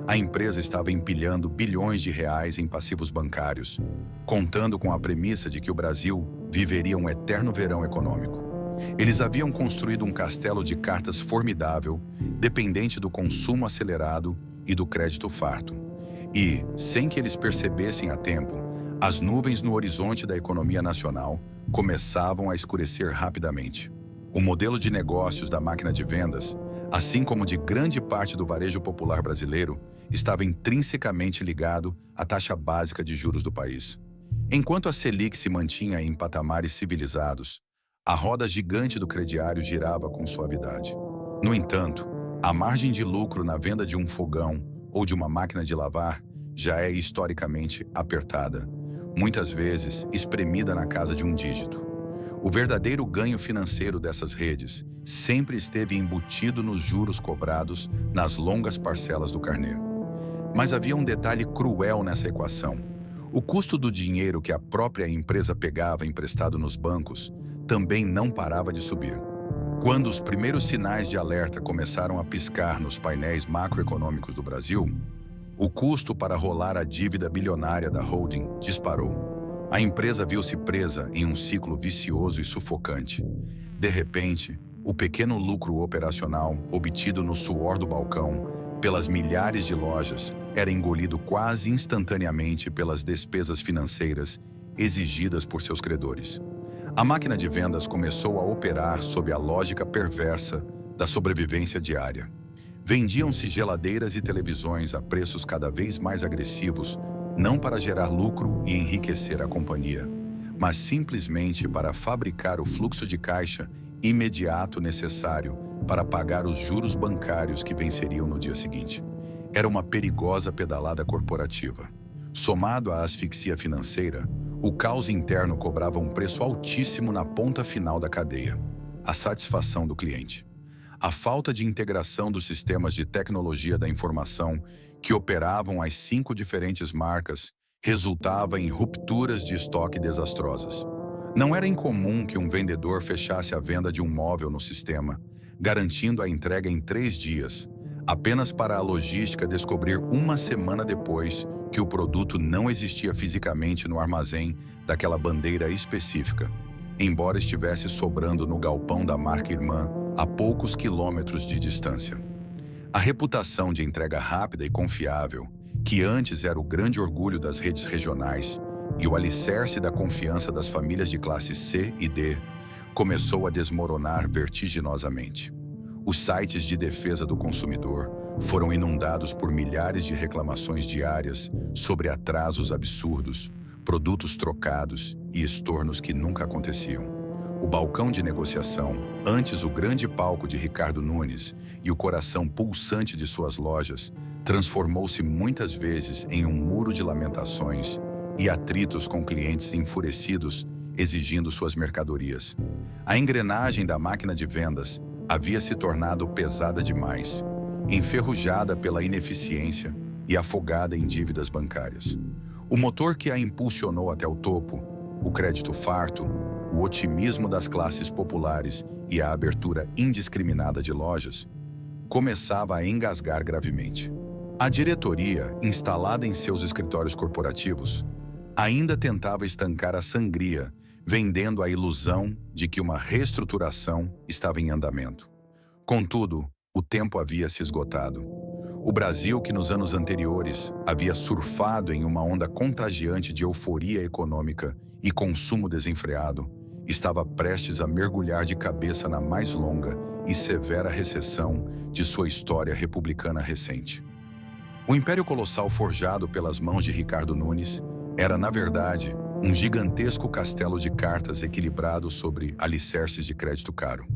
A empresa estava empilhando bilhões de reais em passivos bancários, contando com a premissa de que o Brasil viveria um eterno verão econômico. Eles haviam construído um castelo de cartas formidável, dependente do consumo acelerado e do crédito farto. E, sem que eles percebessem a tempo, as nuvens no horizonte da economia nacional começavam a escurecer rapidamente. O modelo de negócios da máquina de vendas, assim como de grande parte do varejo popular brasileiro, estava intrinsecamente ligado à taxa básica de juros do país. Enquanto a Selic se mantinha em patamares civilizados, a roda gigante do crediário girava com suavidade. No entanto, a margem de lucro na venda de um fogão ou de uma máquina de lavar já é historicamente apertada, muitas vezes espremida na casa de um dígito. O verdadeiro ganho financeiro dessas redes sempre esteve embutido nos juros cobrados nas longas parcelas do carnê. Mas havia um detalhe cruel nessa equação. O custo do dinheiro que a própria empresa pegava emprestado nos bancos também não parava de subir. Quando os primeiros sinais de alerta começaram a piscar nos painéis macroeconômicos do Brasil, o custo para rolar a dívida bilionária da holding disparou. A empresa viu-se presa em um ciclo vicioso e sufocante. De repente, o pequeno lucro operacional obtido no suor do balcão pelas milhares de lojas era engolido quase instantaneamente pelas despesas financeiras exigidas por seus credores. A máquina de vendas começou a operar sob a lógica perversa da sobrevivência diária. Vendiam-se geladeiras e televisões a preços cada vez mais agressivos, não para gerar lucro e enriquecer a companhia, mas simplesmente para fabricar o fluxo de caixa imediato necessário para pagar os juros bancários que venceriam no dia seguinte. Era uma perigosa pedalada corporativa. Somado à asfixia financeira, o caos interno cobrava um preço altíssimo na ponta final da cadeia: a satisfação do cliente. A falta de integração dos sistemas de tecnologia da informação que operavam as 5 diferentes marcas resultava em rupturas de estoque desastrosas. Não era incomum que um vendedor fechasse a venda de um móvel no sistema, garantindo a entrega em 3 dias, apenas para a logística descobrir uma semana depois que o produto não existia fisicamente no armazém daquela bandeira específica, embora estivesse sobrando no galpão da marca irmã a poucos quilômetros de distância. A reputação de entrega rápida e confiável, que antes era o grande orgulho das redes regionais e o alicerce da confiança das famílias de classe C e D, começou a desmoronar vertiginosamente. Os sites de defesa do consumidor foram inundados por milhares de reclamações diárias sobre atrasos absurdos, produtos trocados e estornos que nunca aconteciam. O balcão de negociação, antes o grande palco de Ricardo Nunes e o coração pulsante de suas lojas, transformou-se muitas vezes em um muro de lamentações e atritos com clientes enfurecidos exigindo suas mercadorias. A engrenagem da máquina de vendas havia se tornado pesada demais, enferrujada pela ineficiência e afogada em dívidas bancárias. O motor que a impulsionou até o topo, o crédito farto, o otimismo das classes populares e a abertura indiscriminada de lojas, começava a engasgar gravemente. A diretoria, instalada em seus escritórios corporativos, ainda tentava estancar a sangria, vendendo a ilusão de que uma reestruturação estava em andamento. Contudo, o tempo havia se esgotado. O Brasil, que nos anos anteriores havia surfado em uma onda contagiante de euforia econômica e consumo desenfreado, estava prestes a mergulhar de cabeça na mais longa e severa recessão de sua história republicana recente. O império colossal forjado pelas mãos de Ricardo Nunes era, na verdade, um gigantesco castelo de cartas equilibrado sobre alicerces de crédito caro.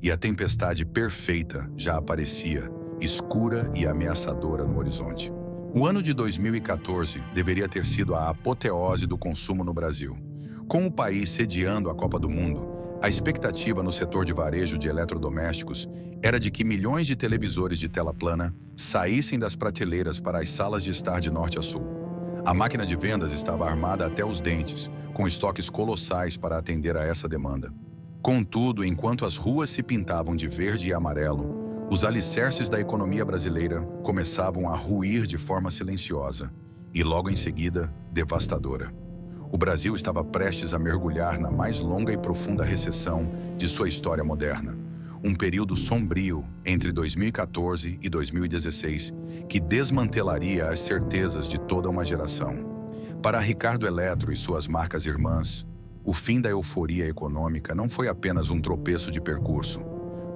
E a tempestade perfeita já aparecia, escura e ameaçadora no horizonte. O ano de 2014 deveria ter sido a apoteose do consumo no Brasil. Com o país sediando a Copa do Mundo, a expectativa no setor de varejo de eletrodomésticos era de que milhões de televisores de tela plana saíssem das prateleiras para as salas de estar de norte a sul. A máquina de vendas estava armada até os dentes, com estoques colossais para atender a essa demanda. Contudo, enquanto as ruas se pintavam de verde e amarelo, os alicerces da economia brasileira começavam a ruir de forma silenciosa e, logo em seguida, devastadora. O Brasil estava prestes a mergulhar na mais longa e profunda recessão de sua história moderna, um período sombrio entre 2014 e 2016 que desmantelaria as certezas de toda uma geração. Para Ricardo Eletro e suas marcas irmãs, o fim da euforia econômica não foi apenas um tropeço de percurso.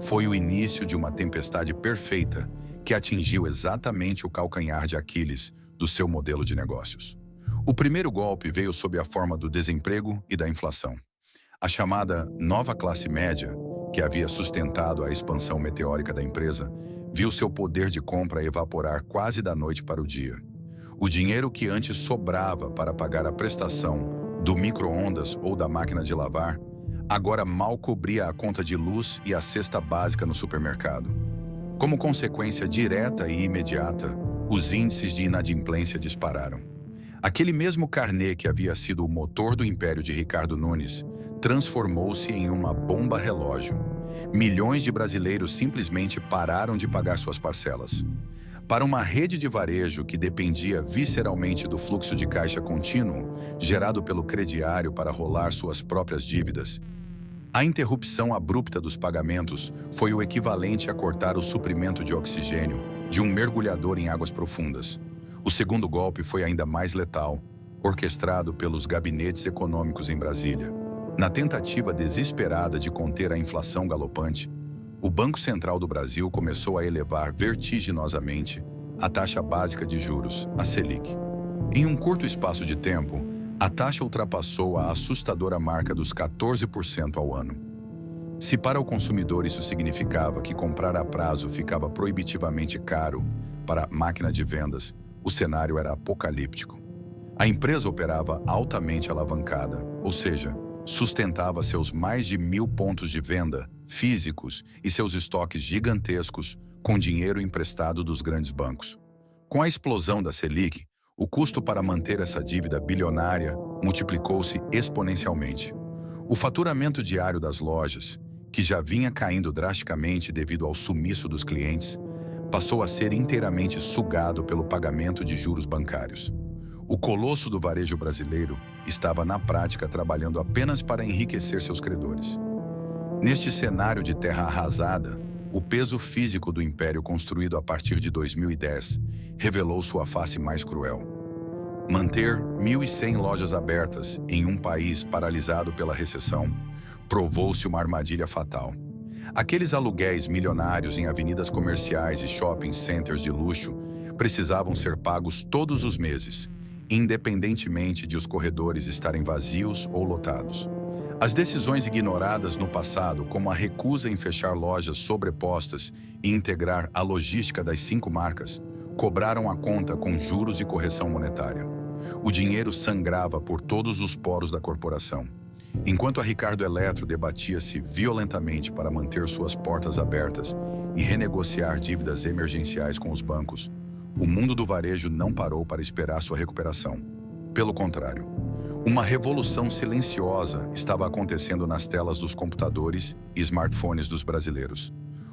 Foi o início de uma tempestade perfeita que atingiu exatamente o calcanhar de Aquiles do seu modelo de negócios. O primeiro golpe veio sob a forma do desemprego e da inflação. A chamada nova classe média, que havia sustentado a expansão meteórica da empresa, viu seu poder de compra evaporar quase da noite para o dia. O dinheiro que antes sobrava para pagar a prestação do micro-ondas ou da máquina de lavar, agora mal cobria a conta de luz e a cesta básica no supermercado. Como consequência direta e imediata, os índices de inadimplência dispararam. Aquele mesmo carnê que havia sido o motor do império de Ricardo Nunes transformou-se em uma bomba relógio. Milhões de brasileiros simplesmente pararam de pagar suas parcelas. Para uma rede de varejo que dependia visceralmente do fluxo de caixa contínuo gerado pelo crediário para rolar suas próprias dívidas, a interrupção abrupta dos pagamentos foi o equivalente a cortar o suprimento de oxigênio de um mergulhador em águas profundas. O segundo golpe foi ainda mais letal, orquestrado pelos gabinetes econômicos em Brasília. Na tentativa desesperada de conter a inflação galopante, o Banco Central do Brasil começou a elevar vertiginosamente a taxa básica de juros, a Selic. Em um curto espaço de tempo, a taxa ultrapassou a assustadora marca dos 14% ao ano. Se para o consumidor isso significava que comprar a prazo ficava proibitivamente caro para a máquina de vendas, o cenário era apocalíptico. A empresa operava altamente alavancada, ou seja, sustentava seus mais de 1.000 pontos de venda físicos e seus estoques gigantescos com dinheiro emprestado dos grandes bancos. Com a explosão da Selic, O custo para manter essa dívida bilionária multiplicou-se exponencialmente. O faturamento diário das lojas, que já vinha caindo drasticamente devido ao sumiço dos clientes, passou a ser inteiramente sugado pelo pagamento de juros bancários. O colosso do varejo brasileiro estava, na prática, trabalhando apenas para enriquecer seus credores. Neste cenário de terra arrasada, o peso físico do império construído a partir de 2010 revelou sua face mais cruel. Manter 1.100 lojas abertas em um país paralisado pela recessão provou-se uma armadilha fatal. Aqueles aluguéis milionários em avenidas comerciais e shopping centers de luxo precisavam ser pagos todos os meses, independentemente de os corredores estarem vazios ou lotados. As decisões ignoradas no passado, como a recusa em fechar lojas sobrepostas e integrar a logística das 5 marcas, cobraram a conta com juros e correção monetária. O dinheiro sangrava por todos os poros da corporação. Enquanto a Ricardo Eletro debatia-se violentamente para manter suas portas abertas e renegociar dívidas emergenciais com os bancos, o mundo do varejo não parou para esperar sua recuperação. Pelo contrário, uma revolução silenciosa estava acontecendo nas telas dos computadores e smartphones dos brasileiros.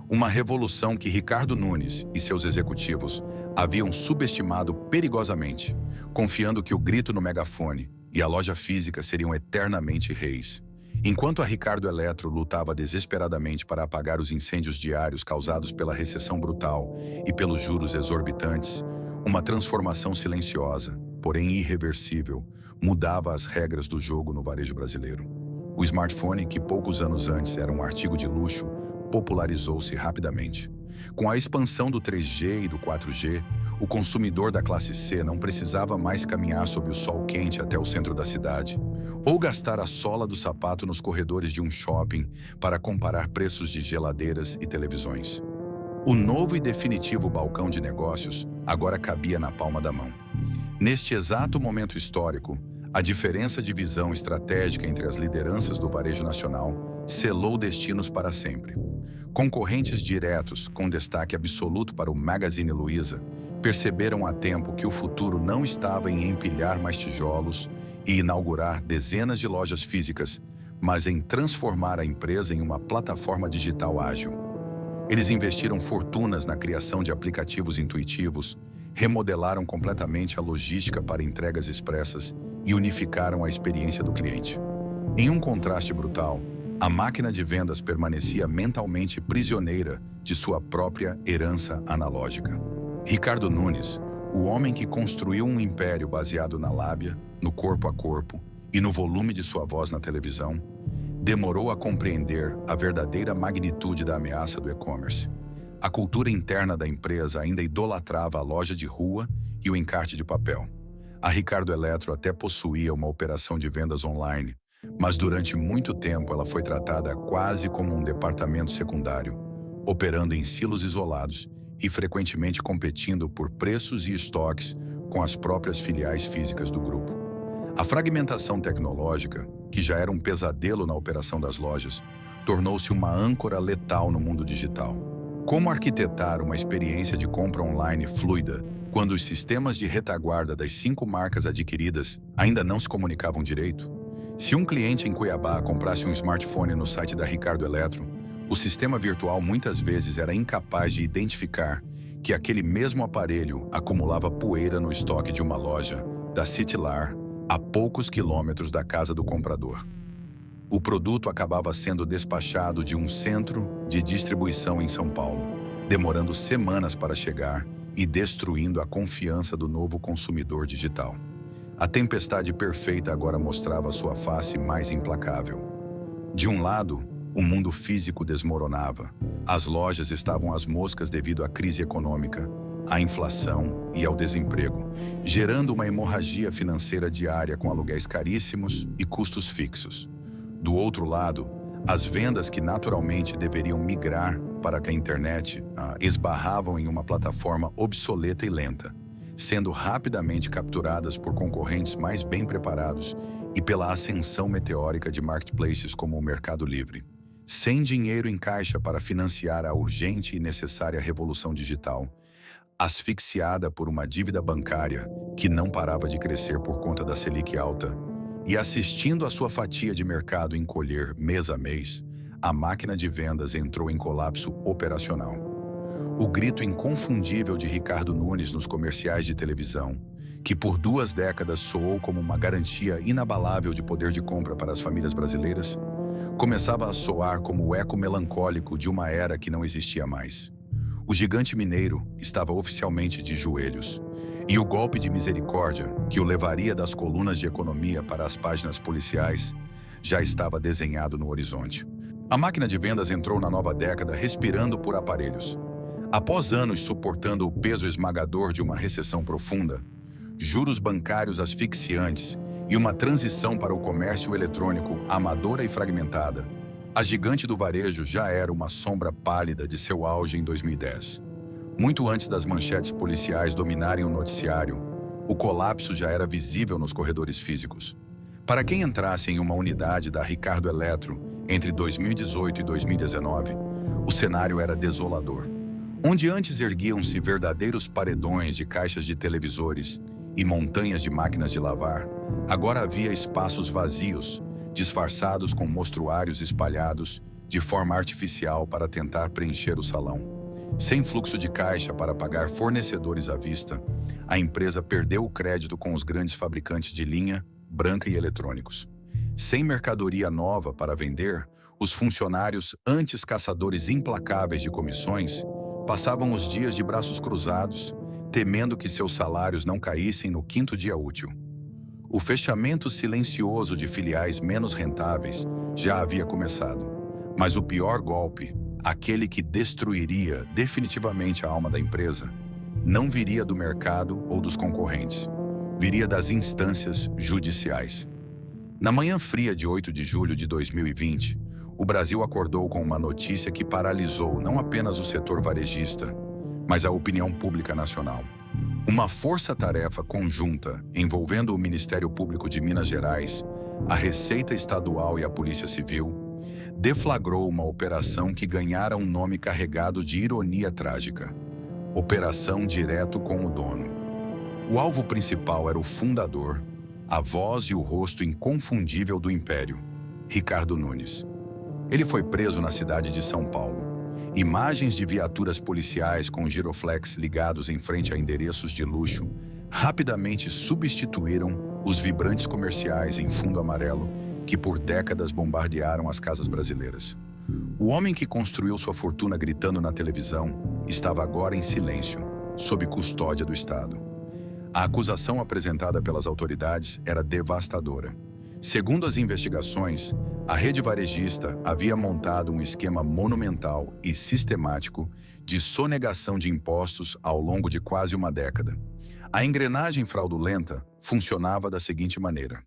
Uma revolução que Ricardo Nunes e seus executivos haviam subestimado perigosamente, confiando que o grito no megafone e a loja física seriam eternamente reis. Enquanto a Ricardo Eletro lutava desesperadamente para apagar os incêndios diários causados pela recessão brutal e pelos juros exorbitantes, uma transformação silenciosa, porém irreversível, mudava as regras do jogo no varejo brasileiro. O smartphone, que poucos anos antes era um artigo de luxo, popularizou-se rapidamente. Com a expansão do 3G e do 4G, o consumidor da classe C não precisava mais caminhar sob o sol quente até o centro da cidade, ou gastar a sola do sapato nos corredores de um shopping para comparar preços de geladeiras e televisões. O novo e definitivo balcão de negócios agora cabia na palma da mão. Neste exato momento histórico, a diferença de visão estratégica entre as lideranças do varejo nacional selou destinos para sempre. Concorrentes diretos, com destaque absoluto para o Magazine Luiza, perceberam a tempo que o futuro não estava em empilhar mais tijolos e inaugurar dezenas de lojas físicas, mas em transformar a empresa em uma plataforma digital ágil. Eles investiram fortunas na criação de aplicativos intuitivos, remodelaram completamente a logística para entregas expressas e unificaram a experiência do cliente. Em um contraste brutal, a máquina de vendas permanecia mentalmente prisioneira de sua própria herança analógica. Ricardo Nunes, o homem que construiu um império baseado na lábia, no corpo a corpo e no volume de sua voz na televisão, demorou a compreender a verdadeira magnitude da ameaça do e-commerce. A cultura interna da empresa ainda idolatrava a loja de rua e o encarte de papel. A Ricardo Eletro até possuía uma operação de vendas online, mas durante muito tempo ela foi tratada quase como um departamento secundário, operando em silos isolados e frequentemente competindo por preços e estoques com as próprias filiais físicas do grupo. A fragmentação tecnológica, que já era um pesadelo na operação das lojas, tornou-se uma âncora letal no mundo digital. Como arquitetar uma experiência de compra online fluida quando os sistemas de retaguarda das 5 marcas adquiridas ainda não se comunicavam direito? Se um cliente em Cuiabá comprasse um smartphone no site da Ricardo Eletro, o sistema virtual muitas vezes era incapaz de identificar que aquele mesmo aparelho acumulava poeira no estoque de uma loja da Citylar a poucos quilômetros da casa do comprador. O produto acabava sendo despachado de um centro de distribuição em São Paulo, demorando semanas para chegar e destruindo a confiança do novo consumidor digital. A tempestade perfeita agora mostrava sua face mais implacável. De um lado, o mundo físico desmoronava. As lojas estavam às moscas devido à crise econômica, à inflação e ao desemprego, gerando uma hemorragia financeira diária com aluguéis caríssimos e custos fixos. Do outro lado, as vendas que naturalmente deveriam migrar para a internet esbarravam em uma plataforma obsoleta e lenta, sendo rapidamente capturadas por concorrentes mais bem preparados e pela ascensão meteórica de marketplaces como o Mercado Livre. Sem dinheiro em caixa para financiar a urgente e necessária revolução digital, asfixiada por uma dívida bancária que não parava de crescer por conta da Selic alta, e assistindo a sua fatia de mercado encolher mês a mês, a máquina de vendas entrou em colapso operacional. O grito inconfundível de Ricardo Nunes nos comerciais de televisão, que por 2 décadas soou como uma garantia inabalável de poder de compra para as famílias brasileiras, começava a soar como o eco melancólico de uma era que não existia mais. O gigante mineiro estava oficialmente de joelhos, e o golpe de misericórdia, que o levaria das colunas de economia para as páginas policiais, já estava desenhado no horizonte. A máquina de vendas entrou na nova década respirando por aparelhos. Após anos suportando o peso esmagador de uma recessão profunda, juros bancários asfixiantes e uma transição para o comércio eletrônico amadora e fragmentada, a gigante do varejo já era uma sombra pálida de seu auge em 2010. Muito antes das manchetes policiais dominarem o noticiário, o colapso já era visível nos corredores físicos. Para quem entrasse em uma unidade da Ricardo Eletro entre 2018 e 2019, o cenário era desolador. Onde antes erguiam-se verdadeiros paredões de caixas de televisores e montanhas de máquinas de lavar, agora havia espaços vazios, disfarçados com mostruários espalhados de forma artificial para tentar preencher o salão. Sem fluxo de caixa para pagar fornecedores à vista, a empresa perdeu o crédito com os grandes fabricantes de linha, branca e eletrônicos. Sem mercadoria nova para vender, os funcionários, antes caçadores implacáveis de comissões, passavam os dias de braços cruzados, temendo que seus salários não caíssem no 5º dia útil. O fechamento silencioso de filiais menos rentáveis já havia começado, mas o pior golpe, aquele que destruiria definitivamente a alma da empresa, não viria do mercado ou dos concorrentes, viria das instâncias judiciais. Na manhã fria de 8 de julho de 2020, o Brasil acordou com uma notícia que paralisou não apenas o setor varejista, mas a opinião pública nacional. Uma força-tarefa conjunta envolvendo o Ministério Público de Minas Gerais, a Receita Estadual e a Polícia Civil deflagrou uma operação que ganhara um nome carregado de ironia trágica: Operação Direto com o Dono. O alvo principal era o fundador, a voz e o rosto inconfundível do império, Ricardo Nunes. Ele foi preso na cidade de São Paulo. Imagens de viaturas policiais com giroflex ligados em frente a endereços de luxo rapidamente substituíram os vibrantes comerciais em fundo amarelo que por décadas bombardearam as casas brasileiras. O homem que construiu sua fortuna gritando na televisão estava agora em silêncio, sob custódia do Estado. A acusação apresentada pelas autoridades era devastadora. Segundo as investigações, a rede varejista havia montado um esquema monumental e sistemático de sonegação de impostos ao longo de quase uma década. A engrenagem fraudulenta funcionava da seguinte maneira: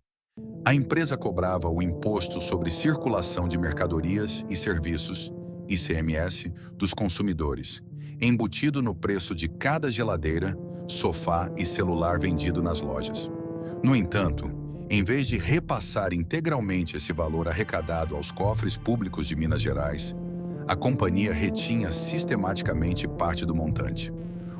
a empresa cobrava o Imposto sobre Circulação de Mercadorias e Serviços, ICMS, dos consumidores, embutido no preço de cada geladeira, sofá e celular vendido nas lojas. No entanto, em vez de repassar integralmente esse valor arrecadado aos cofres públicos de Minas Gerais, a companhia retinha sistematicamente parte do montante.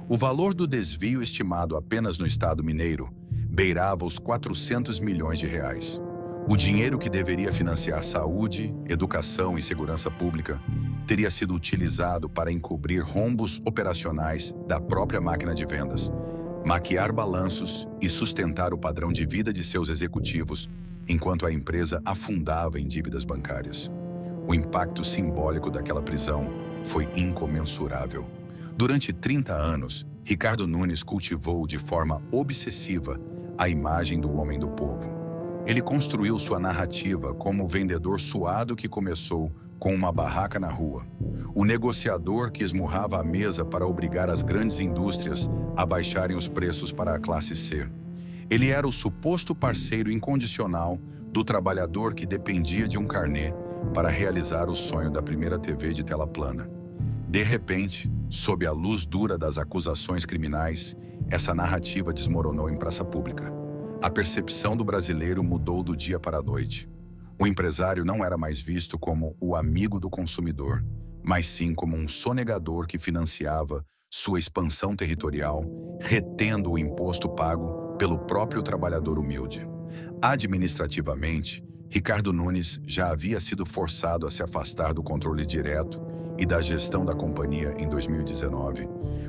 O valor do desvio estimado apenas no estado mineiro beirava os 400 milhões de reais. O dinheiro que deveria financiar saúde, educação e segurança pública teria sido utilizado para encobrir rombos operacionais da própria máquina de vendas, maquiar balanços e sustentar o padrão de vida de seus executivos, enquanto a empresa afundava em dívidas bancárias. O impacto simbólico daquela prisão foi incomensurável. Durante 30 anos, Ricardo Nunes cultivou de forma obsessiva a imagem do homem do povo. Ele construiu sua narrativa como o vendedor suado que começou com uma barraca na rua, o negociador que esmurrava a mesa para obrigar as grandes indústrias a baixarem os preços para a classe C. Ele era o suposto parceiro incondicional do trabalhador que dependia de um carnê para realizar o sonho da primeira TV de tela plana. De repente, sob a luz dura das acusações criminais, essa narrativa desmoronou em praça pública. A percepção do brasileiro mudou do dia para a noite. O empresário não era mais visto como o amigo do consumidor, mas sim como um sonegador que financiava sua expansão territorial, retendo o imposto pago pelo próprio trabalhador humilde. Administrativamente, Ricardo Nunes já havia sido forçado a se afastar do controle direto e da gestão da companhia em 2019,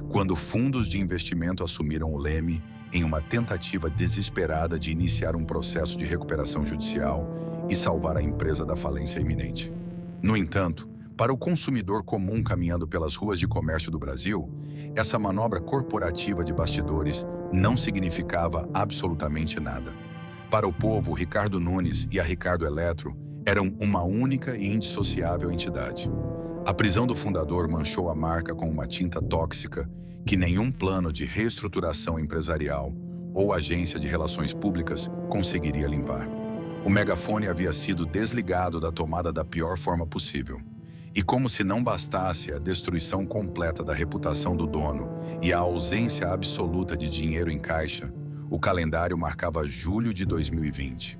quando fundos de investimento assumiram o leme em uma tentativa desesperada de iniciar um processo de recuperação judicial e salvar a empresa da falência iminente. No entanto, para o consumidor comum caminhando pelas ruas de comércio do Brasil, essa manobra corporativa de bastidores não significava absolutamente nada. Para o povo, Ricardo Nunes e a Ricardo Eletro eram uma única e indissociável entidade. A prisão do fundador manchou a marca com uma tinta tóxica que nenhum plano de reestruturação empresarial ou agência de relações públicas conseguiria limpar. O megafone havia sido desligado da tomada da pior forma possível. E como se não bastasse a destruição completa da reputação do dono e a ausência absoluta de dinheiro em caixa, o calendário marcava julho de 2020.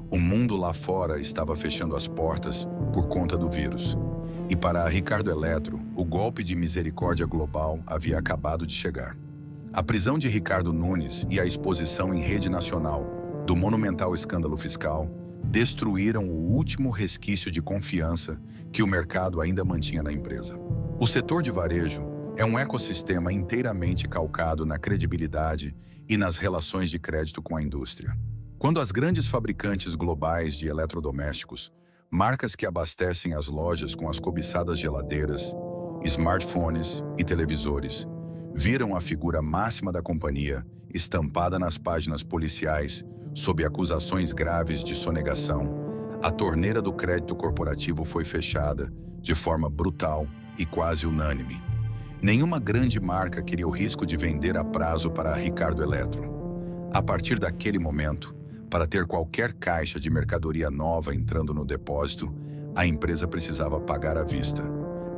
O mundo lá fora estava fechando as portas por conta do vírus. E para a Ricardo Eletro, o golpe de misericórdia global havia acabado de chegar. A prisão de Ricardo Nunes e a exposição em rede nacional do monumental escândalo fiscal destruíram o último resquício de confiança que o mercado ainda mantinha na empresa. O setor de varejo é um ecossistema inteiramente calcado na credibilidade e nas relações de crédito com a indústria. Quando as grandes fabricantes globais de eletrodomésticos, marcas que abastecem as lojas com as cobiçadas geladeiras, smartphones e televisores, viram a figura máxima da companhia estampada nas páginas policiais sob acusações graves de sonegação, a torneira do crédito corporativo foi fechada de forma brutal e quase unânime. Nenhuma grande marca queria o risco de vender a prazo para a Ricardo Eletro. A partir daquele momento, para ter qualquer caixa de mercadoria nova entrando no depósito, a empresa precisava pagar à vista.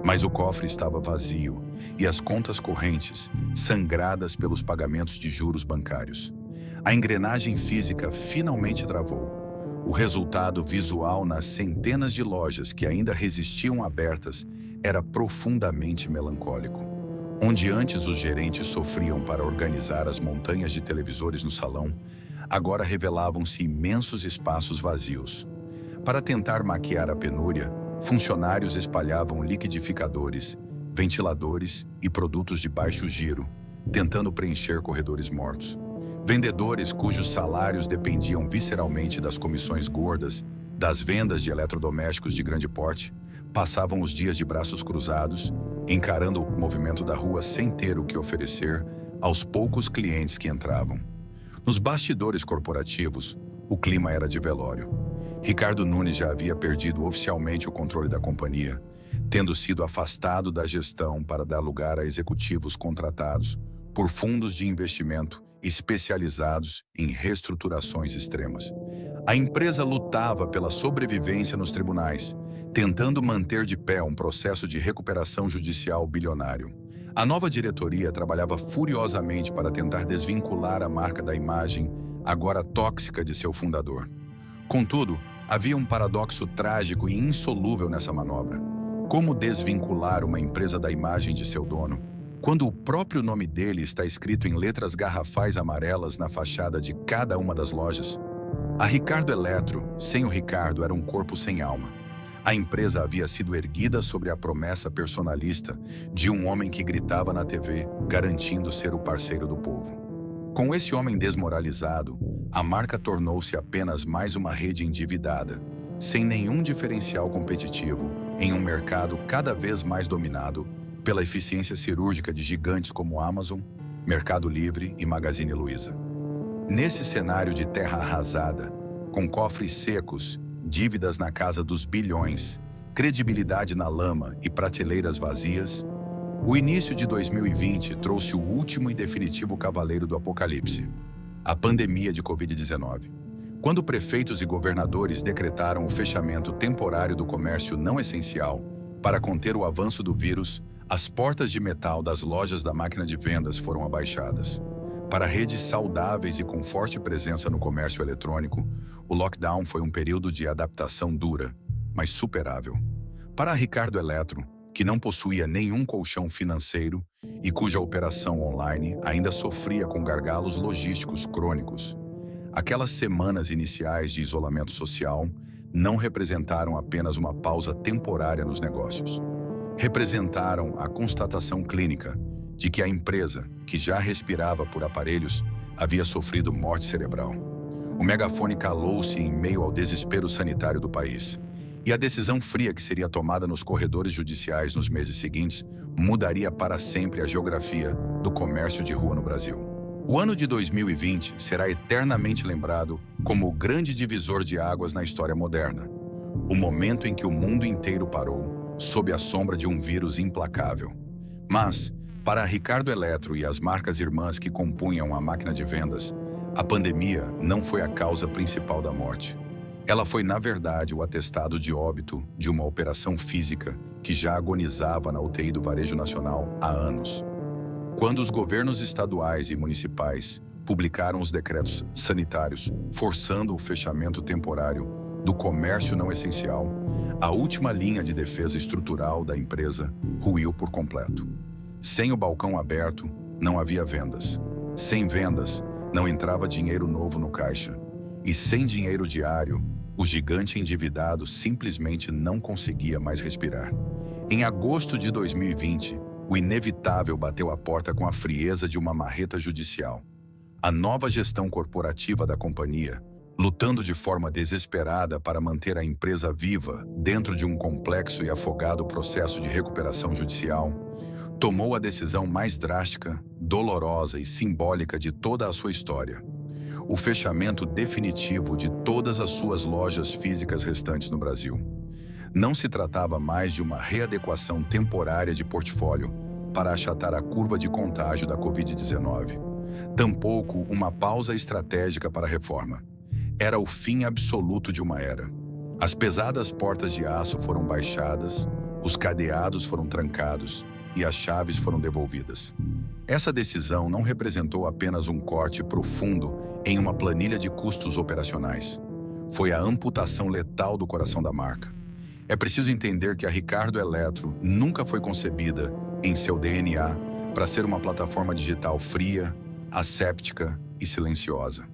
Mas o cofre estava vazio e as contas correntes sangradas pelos pagamentos de juros bancários. A engrenagem física finalmente travou. O resultado visual nas centenas de lojas que ainda resistiam abertas era profundamente melancólico. Onde antes os gerentes sofriam para organizar as montanhas de televisores no salão, agora revelavam-se imensos espaços vazios. Para tentar maquiar a penúria, funcionários espalhavam liquidificadores, ventiladores e produtos de baixo giro, tentando preencher corredores mortos. Vendedores cujos salários dependiam visceralmente das comissões gordas, das vendas de eletrodomésticos de grande porte, passavam os dias de braços cruzados, encarando o movimento da rua sem ter o que oferecer aos poucos clientes que entravam. Nos bastidores corporativos, o clima era de velório. Ricardo Nunes já havia perdido oficialmente o controle da companhia, tendo sido afastado da gestão para dar lugar a executivos contratados por fundos de investimento especializados em reestruturações extremas. A empresa lutava pela sobrevivência nos tribunais, tentando manter de pé um processo de recuperação judicial bilionário. A nova diretoria trabalhava furiosamente para tentar desvincular a marca da imagem, agora tóxica, de seu fundador. Contudo, havia um paradoxo trágico e insolúvel nessa manobra. Como desvincular uma empresa da imagem de seu dono, quando o próprio nome dele está escrito em letras garrafais amarelas na fachada de cada uma das lojas? A Ricardo Eletro, sem o Ricardo, era um corpo sem alma. A empresa havia sido erguida sobre a promessa personalista de um homem que gritava na TV, garantindo ser o parceiro do povo. Com esse homem desmoralizado, a marca tornou-se apenas mais uma rede endividada, sem nenhum diferencial competitivo, em um mercado cada vez mais dominado pela eficiência cirúrgica de gigantes como Amazon, Mercado Livre e Magazine Luiza. Nesse cenário de terra arrasada, com cofres secos, dívidas na casa dos bilhões, credibilidade na lama e prateleiras vazias, o início de 2020 trouxe o último e definitivo cavaleiro do apocalipse, a pandemia de Covid-19. Quando prefeitos e governadores decretaram o fechamento temporário do comércio não essencial para conter o avanço do vírus, as portas de metal das lojas da máquina de vendas foram abaixadas. Para redes saudáveis e com forte presença no comércio eletrônico, o lockdown foi um período de adaptação dura, mas superável. Para a Ricardo Eletro, que não possuía nenhum colchão financeiro e cuja operação online ainda sofria com gargalos logísticos crônicos. Aquelas semanas iniciais de isolamento social não representaram apenas uma pausa temporária nos negócios. Representaram a constatação clínica de que a empresa, que já respirava por aparelhos, havia sofrido morte cerebral. O megafone calou-se em meio ao desespero sanitário do país. E a decisão fria que seria tomada nos corredores judiciais nos meses seguintes mudaria para sempre a geografia do comércio de rua no Brasil. O ano de 2020 será eternamente lembrado como o grande divisor de águas na história moderna. O momento em que o mundo inteiro parou, sob a sombra de um vírus implacável. Mas, para Ricardo Eletro e as marcas irmãs que compunham a máquina de vendas, a pandemia não foi a causa principal da morte. Ela foi, na verdade, o atestado de óbito de uma operação física que já agonizava na UTI do Varejo Nacional há anos. Quando os governos estaduais e municipais publicaram os decretos sanitários forçando o fechamento temporário do comércio não essencial, a última linha de defesa estrutural da empresa ruiu por completo. Sem o balcão aberto, não havia vendas. Sem vendas, não entrava dinheiro novo no caixa. E sem dinheiro diário, o gigante endividado simplesmente não conseguia mais respirar. Em agosto de 2020, o inevitável bateu à porta com a frieza de uma marreta judicial. A nova gestão corporativa da companhia, lutando de forma desesperada para manter a empresa viva dentro de um complexo e afogado processo de recuperação judicial, tomou a decisão mais drástica, dolorosa e simbólica de toda a sua história. O fechamento definitivo de todas as suas lojas físicas restantes no Brasil. Não se tratava mais de uma readequação temporária de portfólio para achatar a curva de contágio da Covid-19. Tampouco uma pausa estratégica para a reforma. Era o fim absoluto de uma era. As pesadas portas de aço foram baixadas, os cadeados foram trancados e as chaves foram devolvidas. Essa decisão não representou apenas um corte profundo em uma planilha de custos operacionais. Foi a amputação letal do coração da marca. É preciso entender que a Ricardo Eletro nunca foi concebida, em seu DNA, para ser uma plataforma digital fria, asséptica e silenciosa.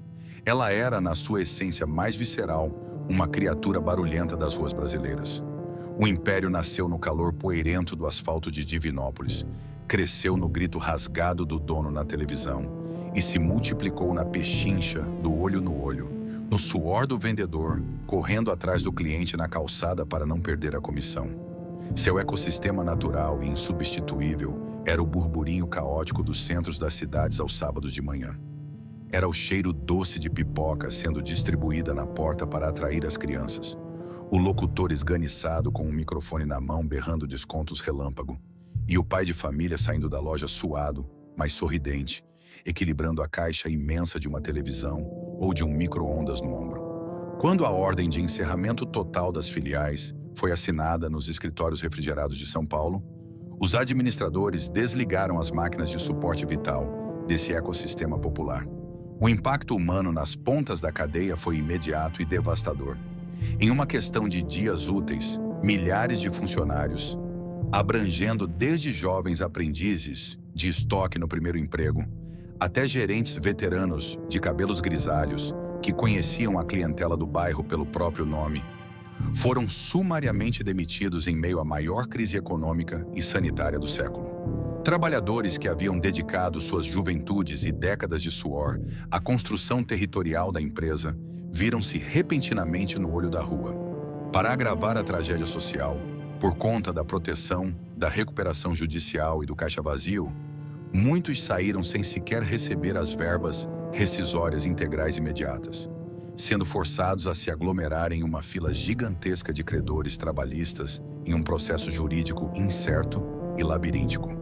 Ela era, na sua essência mais visceral, uma criatura barulhenta das ruas brasileiras. O império nasceu no calor poeirento do asfalto de Divinópolis, cresceu no grito rasgado do dono na televisão e se multiplicou na pechincha do olho no olho, no suor do vendedor, correndo atrás do cliente na calçada para não perder a comissão. Seu ecossistema natural e insubstituível era o burburinho caótico dos centros das cidades aos sábados de manhã. Era o cheiro doce de pipoca sendo distribuída na porta para atrair as crianças. O locutor esganiçado com um microfone na mão berrando descontos relâmpago. E o pai de família saindo da loja suado, mas sorridente, equilibrando a caixa imensa de uma televisão ou de um micro-ondas no ombro. Quando a ordem de encerramento total das filiais foi assinada nos escritórios refrigerados de São Paulo, os administradores desligaram as máquinas de suporte vital desse ecossistema popular. O impacto humano nas pontas da cadeia foi imediato e devastador. Em uma questão de dias úteis, milhares de funcionários, abrangendo desde jovens aprendizes de estoque no primeiro emprego, até gerentes veteranos de cabelos grisalhos que conheciam a clientela do bairro pelo próprio nome, foram sumariamente demitidos em meio à maior crise econômica e sanitária do século. Trabalhadores que haviam dedicado suas juventudes e décadas de suor à construção territorial da empresa viram-se repentinamente no olho da rua. Para agravar a tragédia social, por conta da proteção, da recuperação judicial e do caixa vazio, muitos saíram sem sequer receber as verbas rescisórias integrais imediatas, sendo forçados a se aglomerar em uma fila gigantesca de credores trabalhistas em um processo jurídico incerto e labiríntico.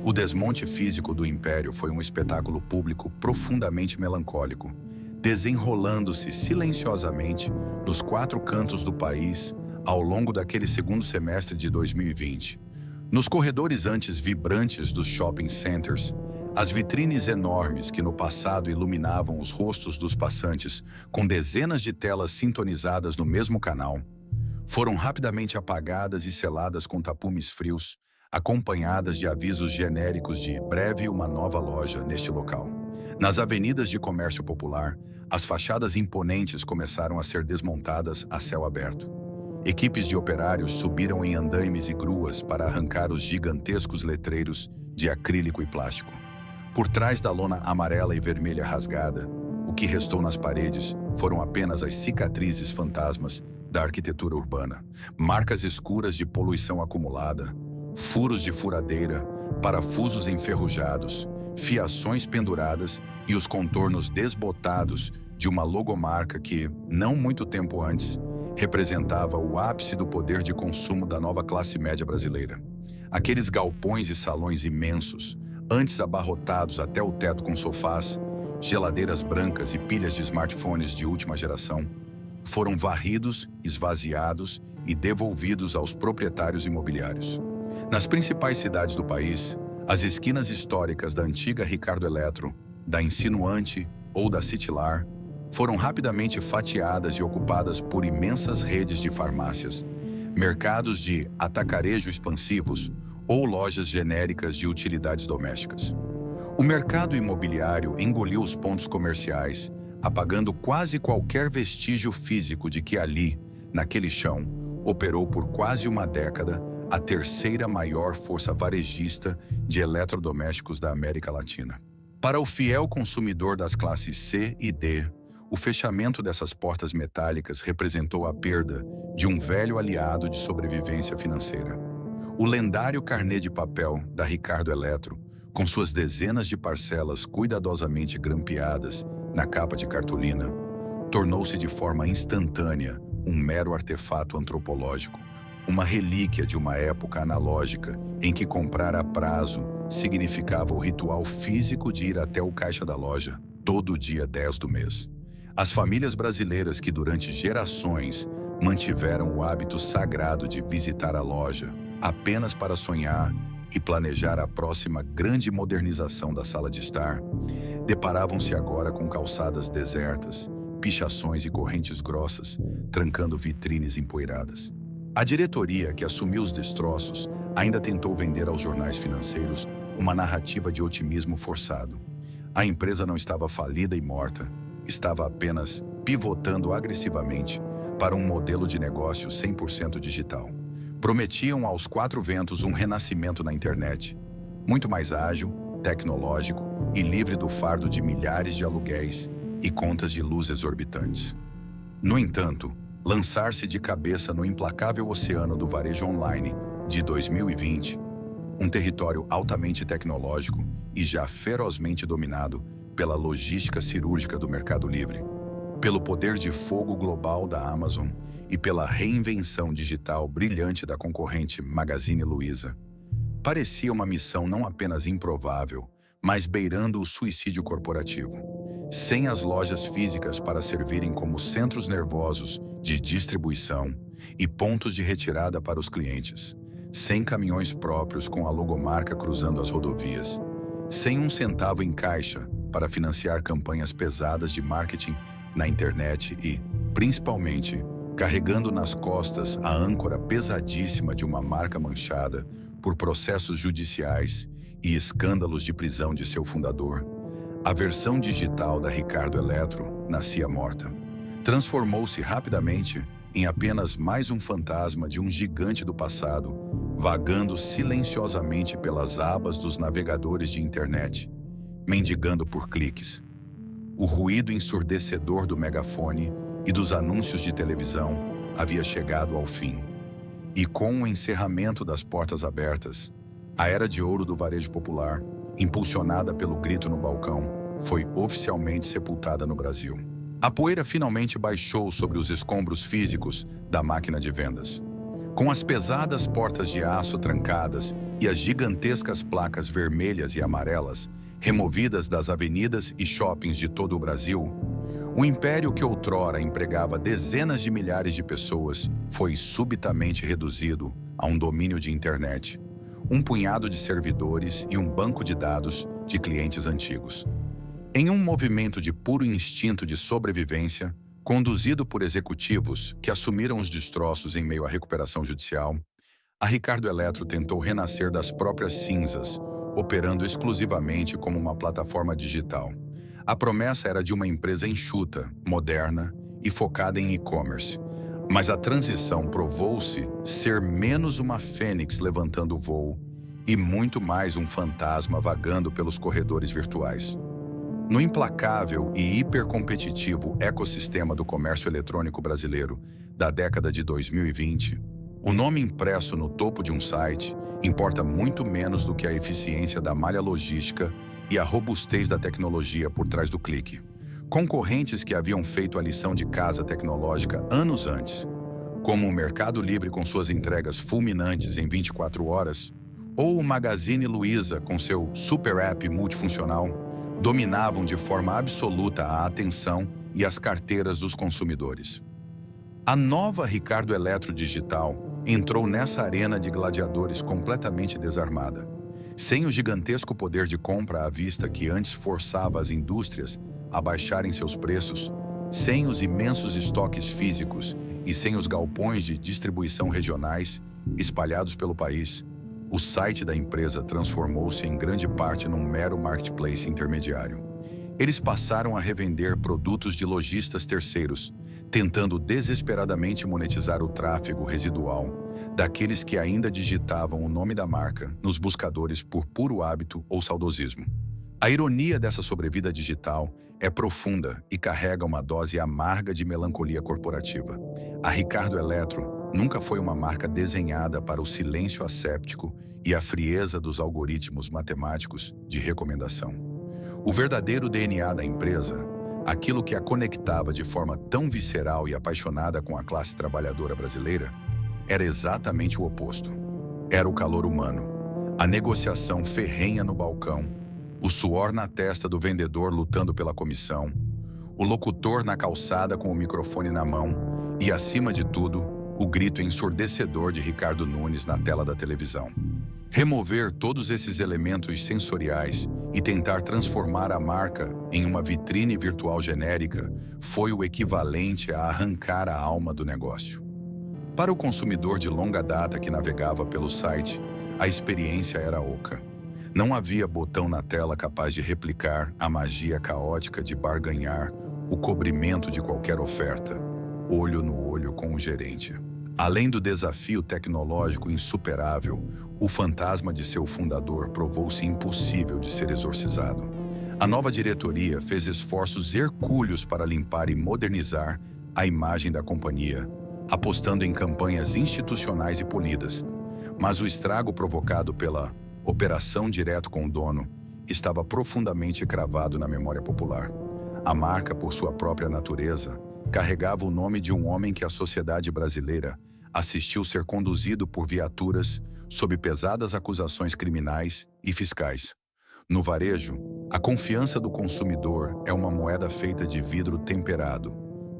O desmonte físico do império foi um espetáculo público profundamente melancólico, desenrolando-se silenciosamente nos quatro cantos do país ao longo daquele segundo semestre de 2020. Nos corredores antes vibrantes dos shopping centers, as vitrines enormes que no passado iluminavam os rostos dos passantes com dezenas de telas sintonizadas no mesmo canal, foram rapidamente apagadas e seladas com tapumes frios, acompanhadas de avisos genéricos de breve uma nova loja neste local. Nas avenidas de comércio popular, as fachadas imponentes começaram a ser desmontadas a céu aberto. Equipes de operários subiram em andaimes e gruas para arrancar os gigantescos letreiros de acrílico e plástico. Por trás da lona amarela e vermelha rasgada, o que restou nas paredes foram apenas as cicatrizes fantasmas da arquitetura urbana, marcas escuras de poluição acumulada, furos de furadeira, parafusos enferrujados, fiações penduradas e os contornos desbotados de uma logomarca que, não muito tempo antes, representava o ápice do poder de consumo da nova classe média brasileira. Aqueles galpões e salões imensos, antes abarrotados até o teto com sofás, geladeiras brancas e pilhas de smartphones de última geração, foram varridos, esvaziados e devolvidos aos proprietários imobiliários. Nas principais cidades do país, as esquinas históricas da antiga Ricardo Eletro, da Insinuante ou da Citilar foram rapidamente fatiadas e ocupadas por imensas redes de farmácias, mercados de atacarejo expansivos ou lojas genéricas de utilidades domésticas. O mercado imobiliário engoliu os pontos comerciais, apagando quase qualquer vestígio físico de que ali, naquele chão, operou por quase uma década a terceira maior força varejista de eletrodomésticos da América Latina. Para o fiel consumidor das classes C e D, o fechamento dessas portas metálicas representou a perda de um velho aliado de sobrevivência financeira. O lendário carnê de papel da Ricardo Eletro, com suas dezenas de parcelas cuidadosamente grampeadas na capa de cartolina, tornou-se de forma instantânea um mero artefato antropológico, uma relíquia de uma época analógica em que comprar a prazo significava o ritual físico de ir até o caixa da loja todo dia 10 do mês. As famílias brasileiras que durante gerações mantiveram o hábito sagrado de visitar a loja apenas para sonhar e planejar a próxima grande modernização da sala de estar, deparavam-se agora com calçadas desertas, pichações e correntes grossas, trancando vitrines empoeiradas. A diretoria, que assumiu os destroços, ainda tentou vender aos jornais financeiros uma narrativa de otimismo forçado. A empresa não estava falida e morta, estava apenas pivotando agressivamente para um modelo de negócio 100% digital. Prometiam aos quatro ventos um renascimento na internet, muito mais ágil, tecnológico e livre do fardo de milhares de aluguéis e contas de luz exorbitantes. No entanto, lançar-se de cabeça no implacável oceano do varejo online de 2020, um território altamente tecnológico e já ferozmente dominado pela logística cirúrgica do Mercado Livre, pelo poder de fogo global da Amazon e pela reinvenção digital brilhante da concorrente Magazine Luiza, parecia uma missão não apenas improvável, mas beirando o suicídio corporativo. Sem as lojas físicas para servirem como centros nervosos de distribuição e pontos de retirada para os clientes, sem caminhões próprios com a logomarca cruzando as rodovias, sem um centavo em caixa para financiar campanhas pesadas de marketing na internet e, principalmente, carregando nas costas a âncora pesadíssima de uma marca manchada por processos judiciais e escândalos de prisão de seu fundador, a versão digital da Ricardo Eletro nascia morta. Transformou-se rapidamente em apenas mais um fantasma de um gigante do passado, vagando silenciosamente pelas abas dos navegadores de internet, mendigando por cliques. O ruído ensurdecedor do megafone e dos anúncios de televisão havia chegado ao fim. E com o encerramento das portas abertas, a era de ouro do varejo popular, impulsionada pelo grito no balcão, foi oficialmente sepultada no Brasil. A poeira finalmente baixou sobre os escombros físicos da máquina de vendas. Com as pesadas portas de aço trancadas e as gigantescas placas vermelhas e amarelas removidas das avenidas e shoppings de todo o Brasil, o império que outrora empregava dezenas de milhares de pessoas foi subitamente reduzido a um domínio de internet, um punhado de servidores e um banco de dados de clientes antigos. Em um movimento de puro instinto de sobrevivência, Conduzido por executivos que assumiram os destroços em meio à recuperação judicial, a Ricardo Eletro tentou renascer das próprias cinzas, operando exclusivamente como uma plataforma digital. A promessa era de uma empresa enxuta, moderna e focada em e-commerce. Mas a transição provou-se ser menos uma fênix levantando voo e muito mais um fantasma vagando pelos corredores virtuais. No implacável e hipercompetitivo ecossistema do comércio eletrônico brasileiro da década de 2020, o nome impresso no topo de um site importa muito menos do que a eficiência da malha logística e a robustez da tecnologia por trás do clique. Concorrentes que haviam feito a lição de casa tecnológica anos antes, como o Mercado Livre com suas entregas fulminantes em 24 horas, ou o Magazine Luiza com seu super app multifuncional, dominavam de forma absoluta a atenção e as carteiras dos consumidores. A nova Ricardo Eletro Digital entrou nessa arena de gladiadores completamente desarmada. Sem o gigantesco poder de compra à vista que antes forçava as indústrias a baixarem seus preços, sem os imensos estoques físicos e sem os galpões de distribuição regionais espalhados pelo país, o site da empresa transformou-se em grande parte num mero marketplace intermediário. Eles passaram a revender produtos de lojistas terceiros, tentando desesperadamente monetizar o tráfego residual daqueles que ainda digitavam o nome da marca nos buscadores por puro hábito ou saudosismo. A ironia dessa sobrevida digital é profunda e carrega uma dose amarga de melancolia corporativa. A Ricardo Eletro nunca foi uma marca desenhada para o silêncio asséptico e a frieza dos algoritmos matemáticos de recomendação. O verdadeiro DNA da empresa, aquilo que a conectava de forma tão visceral e apaixonada com a classe trabalhadora brasileira, era exatamente o oposto. Era o calor humano, a negociação ferrenha no balcão, o suor na testa do vendedor lutando pela comissão, o locutor na calçada com o microfone na mão e, acima de tudo, o grito ensurdecedor de Ricardo Nunes na tela da televisão. Remover todos esses elementos sensoriais e tentar transformar a marca em uma vitrine virtual genérica foi o equivalente a arrancar a alma do negócio. Para o consumidor de longa data que navegava pelo site, a experiência era oca. Não havia botão na tela capaz de replicar a magia caótica de barganhar o cobrimento de qualquer oferta, olho no olho com o gerente. Além do desafio tecnológico insuperável, o fantasma de seu fundador provou-se impossível de ser exorcizado. A nova diretoria fez esforços hercúleos para limpar e modernizar a imagem da companhia, apostando em campanhas institucionais e polidas. Mas o estrago provocado pela operação direto com o dono estava profundamente cravado na memória popular. A marca, por sua própria natureza, carregava o nome de um homem que a sociedade brasileira assistiu ser conduzido por viaturas sob pesadas acusações criminais e fiscais. No varejo, a confiança do consumidor é uma moeda feita de vidro temperado.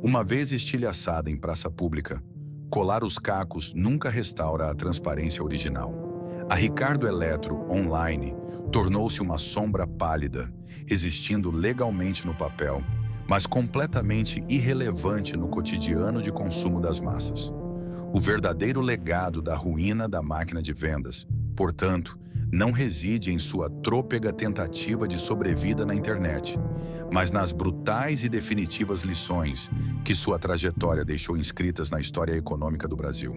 Uma vez estilhaçada em praça pública, colar os cacos nunca restaura a transparência original. A Ricardo Eletro Online tornou-se uma sombra pálida, existindo legalmente no papel, mas completamente irrelevante no cotidiano de consumo das massas. O verdadeiro legado da ruína da máquina de vendas, portanto, não reside em sua trôpega tentativa de sobrevida na internet, mas nas brutais e definitivas lições que sua trajetória deixou inscritas na história econômica do Brasil.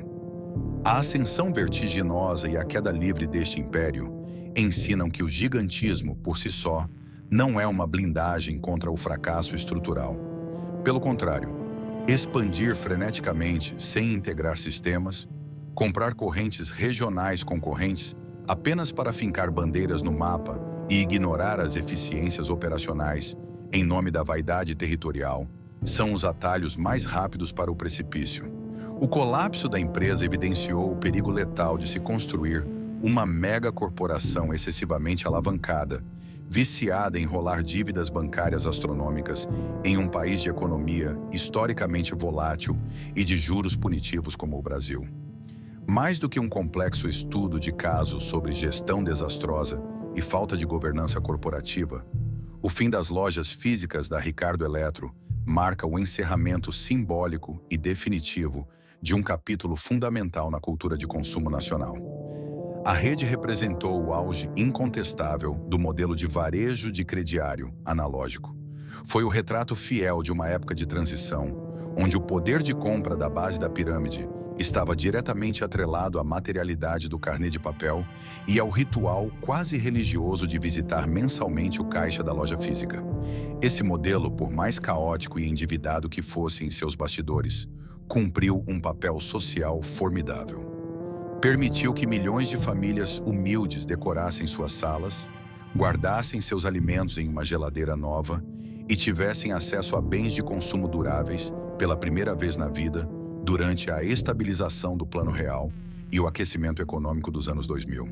A ascensão vertiginosa e a queda livre deste império ensinam que o gigantismo, por si só, não é uma blindagem contra o fracasso estrutural. Pelo contrário, expandir freneticamente sem integrar sistemas, comprar correntes regionais concorrentes apenas para fincar bandeiras no mapa e ignorar as eficiências operacionais em nome da vaidade territorial, são os atalhos mais rápidos para o precipício. O colapso da empresa evidenciou o perigo letal de se construir uma mega corporação excessivamente alavancada, viciada em rolar dívidas bancárias astronômicas em um país de economia historicamente volátil e de juros punitivos como o Brasil. Mais do que um complexo estudo de casos sobre gestão desastrosa e falta de governança corporativa, o fim das lojas físicas da Ricardo Eletro marca o encerramento simbólico e definitivo de um capítulo fundamental na cultura de consumo nacional. A rede representou o auge incontestável do modelo de varejo de crediário analógico. Foi o retrato fiel de uma época de transição, onde o poder de compra da base da pirâmide estava diretamente atrelado à materialidade do carnê de papel e ao ritual quase religioso de visitar mensalmente o caixa da loja física. Esse modelo, por mais caótico e endividado que fosse em seus bastidores, cumpriu um papel social formidável. Permitiu que milhões de famílias humildes decorassem suas salas, guardassem seus alimentos em uma geladeira nova e tivessem acesso a bens de consumo duráveis pela primeira vez na vida durante a estabilização do Plano Real e o aquecimento econômico dos anos 2000.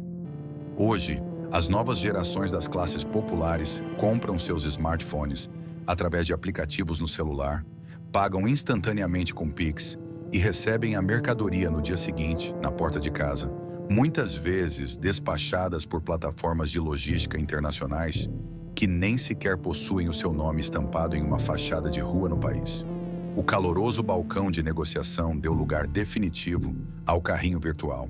Hoje, as novas gerações das classes populares compram seus smartphones através de aplicativos no celular, pagam instantaneamente com Pix e recebem a mercadoria no dia seguinte, na porta de casa, muitas vezes despachadas por plataformas de logística internacionais que nem sequer possuem o seu nome estampado em uma fachada de rua no país. O caloroso balcão de negociação deu lugar definitivo ao carrinho virtual.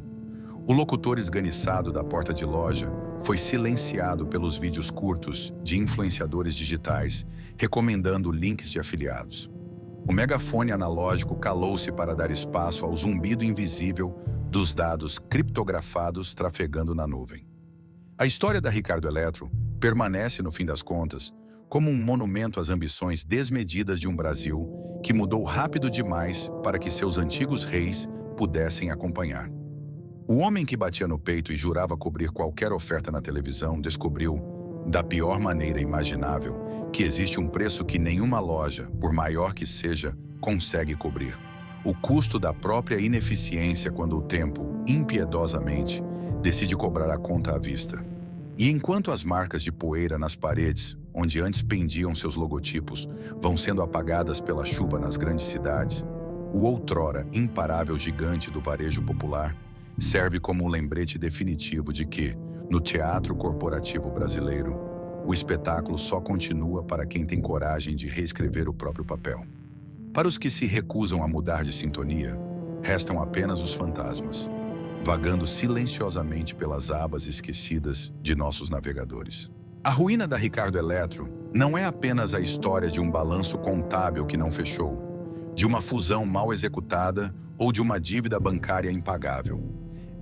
O locutor esganiçado da porta de loja foi silenciado pelos vídeos curtos de influenciadores digitais recomendando links de afiliados. O megafone analógico calou-se para dar espaço ao zumbido invisível dos dados criptografados trafegando na nuvem. A história da Ricardo Eletro permanece, no fim das contas, como um monumento às ambições desmedidas de um Brasil que mudou rápido demais para que seus antigos reis pudessem acompanhar. O homem que batia no peito e jurava cobrir qualquer oferta na televisão descobriu, da pior maneira imaginável, que existe um preço que nenhuma loja, por maior que seja, consegue cobrir. O custo da própria ineficiência quando o tempo, impiedosamente, decide cobrar a conta à vista. E enquanto as marcas de poeira nas paredes, onde antes pendiam seus logotipos, vão sendo apagadas pela chuva nas grandes cidades, o outrora imparável gigante do varejo popular serve como um lembrete definitivo de que, no teatro corporativo brasileiro, o espetáculo só continua para quem tem coragem de reescrever o próprio papel. Para os que se recusam a mudar de sintonia, restam apenas os fantasmas, vagando silenciosamente pelas abas esquecidas de nossos navegadores. A ruína da Ricardo Eletro não é apenas a história de um balanço contábil que não fechou, de uma fusão mal executada ou de uma dívida bancária impagável.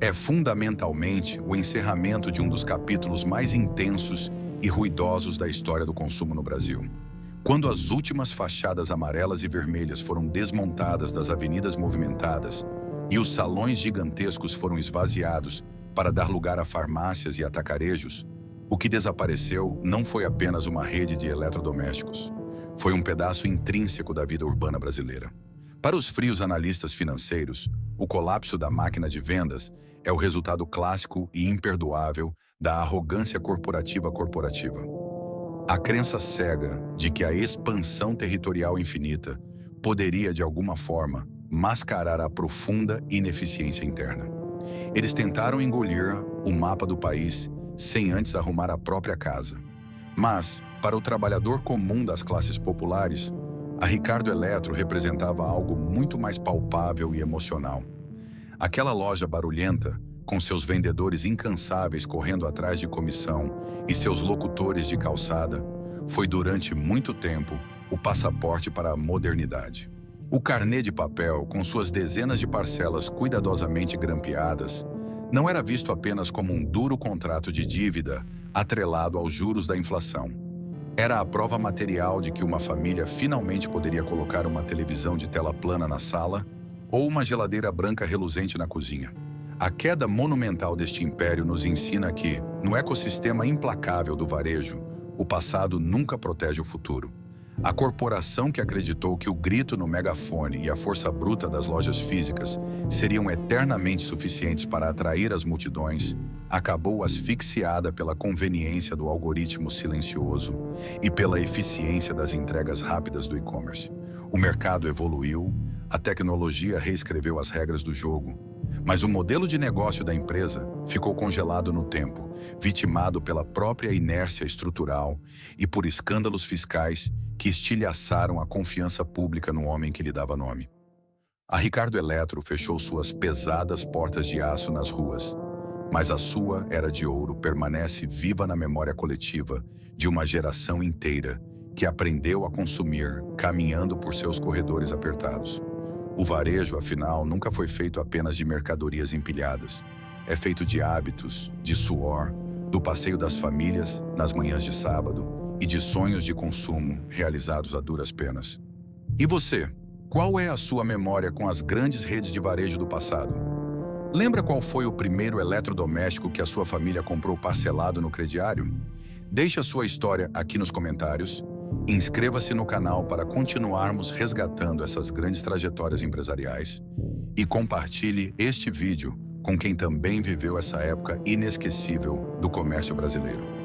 É fundamentalmente o encerramento de um dos capítulos mais intensos e ruidosos da história do consumo no Brasil. Quando as últimas fachadas amarelas e vermelhas foram desmontadas das avenidas movimentadas e os salões gigantescos foram esvaziados para dar lugar a farmácias e atacarejos, o que desapareceu não foi apenas uma rede de eletrodomésticos. Foi um pedaço intrínseco da vida urbana brasileira. Para os frios analistas financeiros, o colapso da máquina de vendas é o resultado clássico e imperdoável da arrogância corporativa. A crença cega de que a expansão territorial infinita poderia, de alguma forma, mascarar a profunda ineficiência interna. Eles tentaram engolir o mapa do país sem antes arrumar a própria casa. Mas, para o trabalhador comum das classes populares, a Ricardo Eletro representava algo muito mais palpável e emocional. Aquela loja barulhenta, com seus vendedores incansáveis correndo atrás de comissão e seus locutores de calçada, foi durante muito tempo o passaporte para a modernidade. O carnê de papel, com suas dezenas de parcelas cuidadosamente grampeadas, não era visto apenas como um duro contrato de dívida atrelado aos juros da inflação. Era a prova material de que uma família finalmente poderia colocar uma televisão de tela plana na sala ou uma geladeira branca reluzente na cozinha. A queda monumental deste império nos ensina que, no ecossistema implacável do varejo, o passado nunca protege o futuro. A corporação que acreditou que o grito no megafone e a força bruta das lojas físicas seriam eternamente suficientes para atrair as multidões, acabou asfixiada pela conveniência do algoritmo silencioso e pela eficiência das entregas rápidas do e-commerce. O mercado evoluiu, a tecnologia reescreveu as regras do jogo, mas o modelo de negócio da empresa ficou congelado no tempo, vitimado pela própria inércia estrutural e por escândalos fiscais que estilhaçaram a confiança pública no homem que lhe dava nome. A Ricardo Eletro fechou suas pesadas portas de aço nas ruas, mas a sua era de ouro permanece viva na memória coletiva de uma geração inteira que aprendeu a consumir caminhando por seus corredores apertados. O varejo, afinal, nunca foi feito apenas de mercadorias empilhadas. É feito de hábitos, de suor, do passeio das famílias nas manhãs de sábado e de sonhos de consumo realizados a duras penas. E você? Qual é a sua memória com as grandes redes de varejo do passado? Lembra qual foi o primeiro eletrodoméstico que a sua família comprou parcelado no crediário? Deixe a sua história aqui nos comentários. Inscreva-se no canal para continuarmos resgatando essas grandes trajetórias empresariais. E compartilhe este vídeo com quem também viveu essa época inesquecível do comércio brasileiro.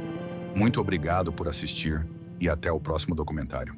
Muito obrigado por assistir e até o próximo documentário.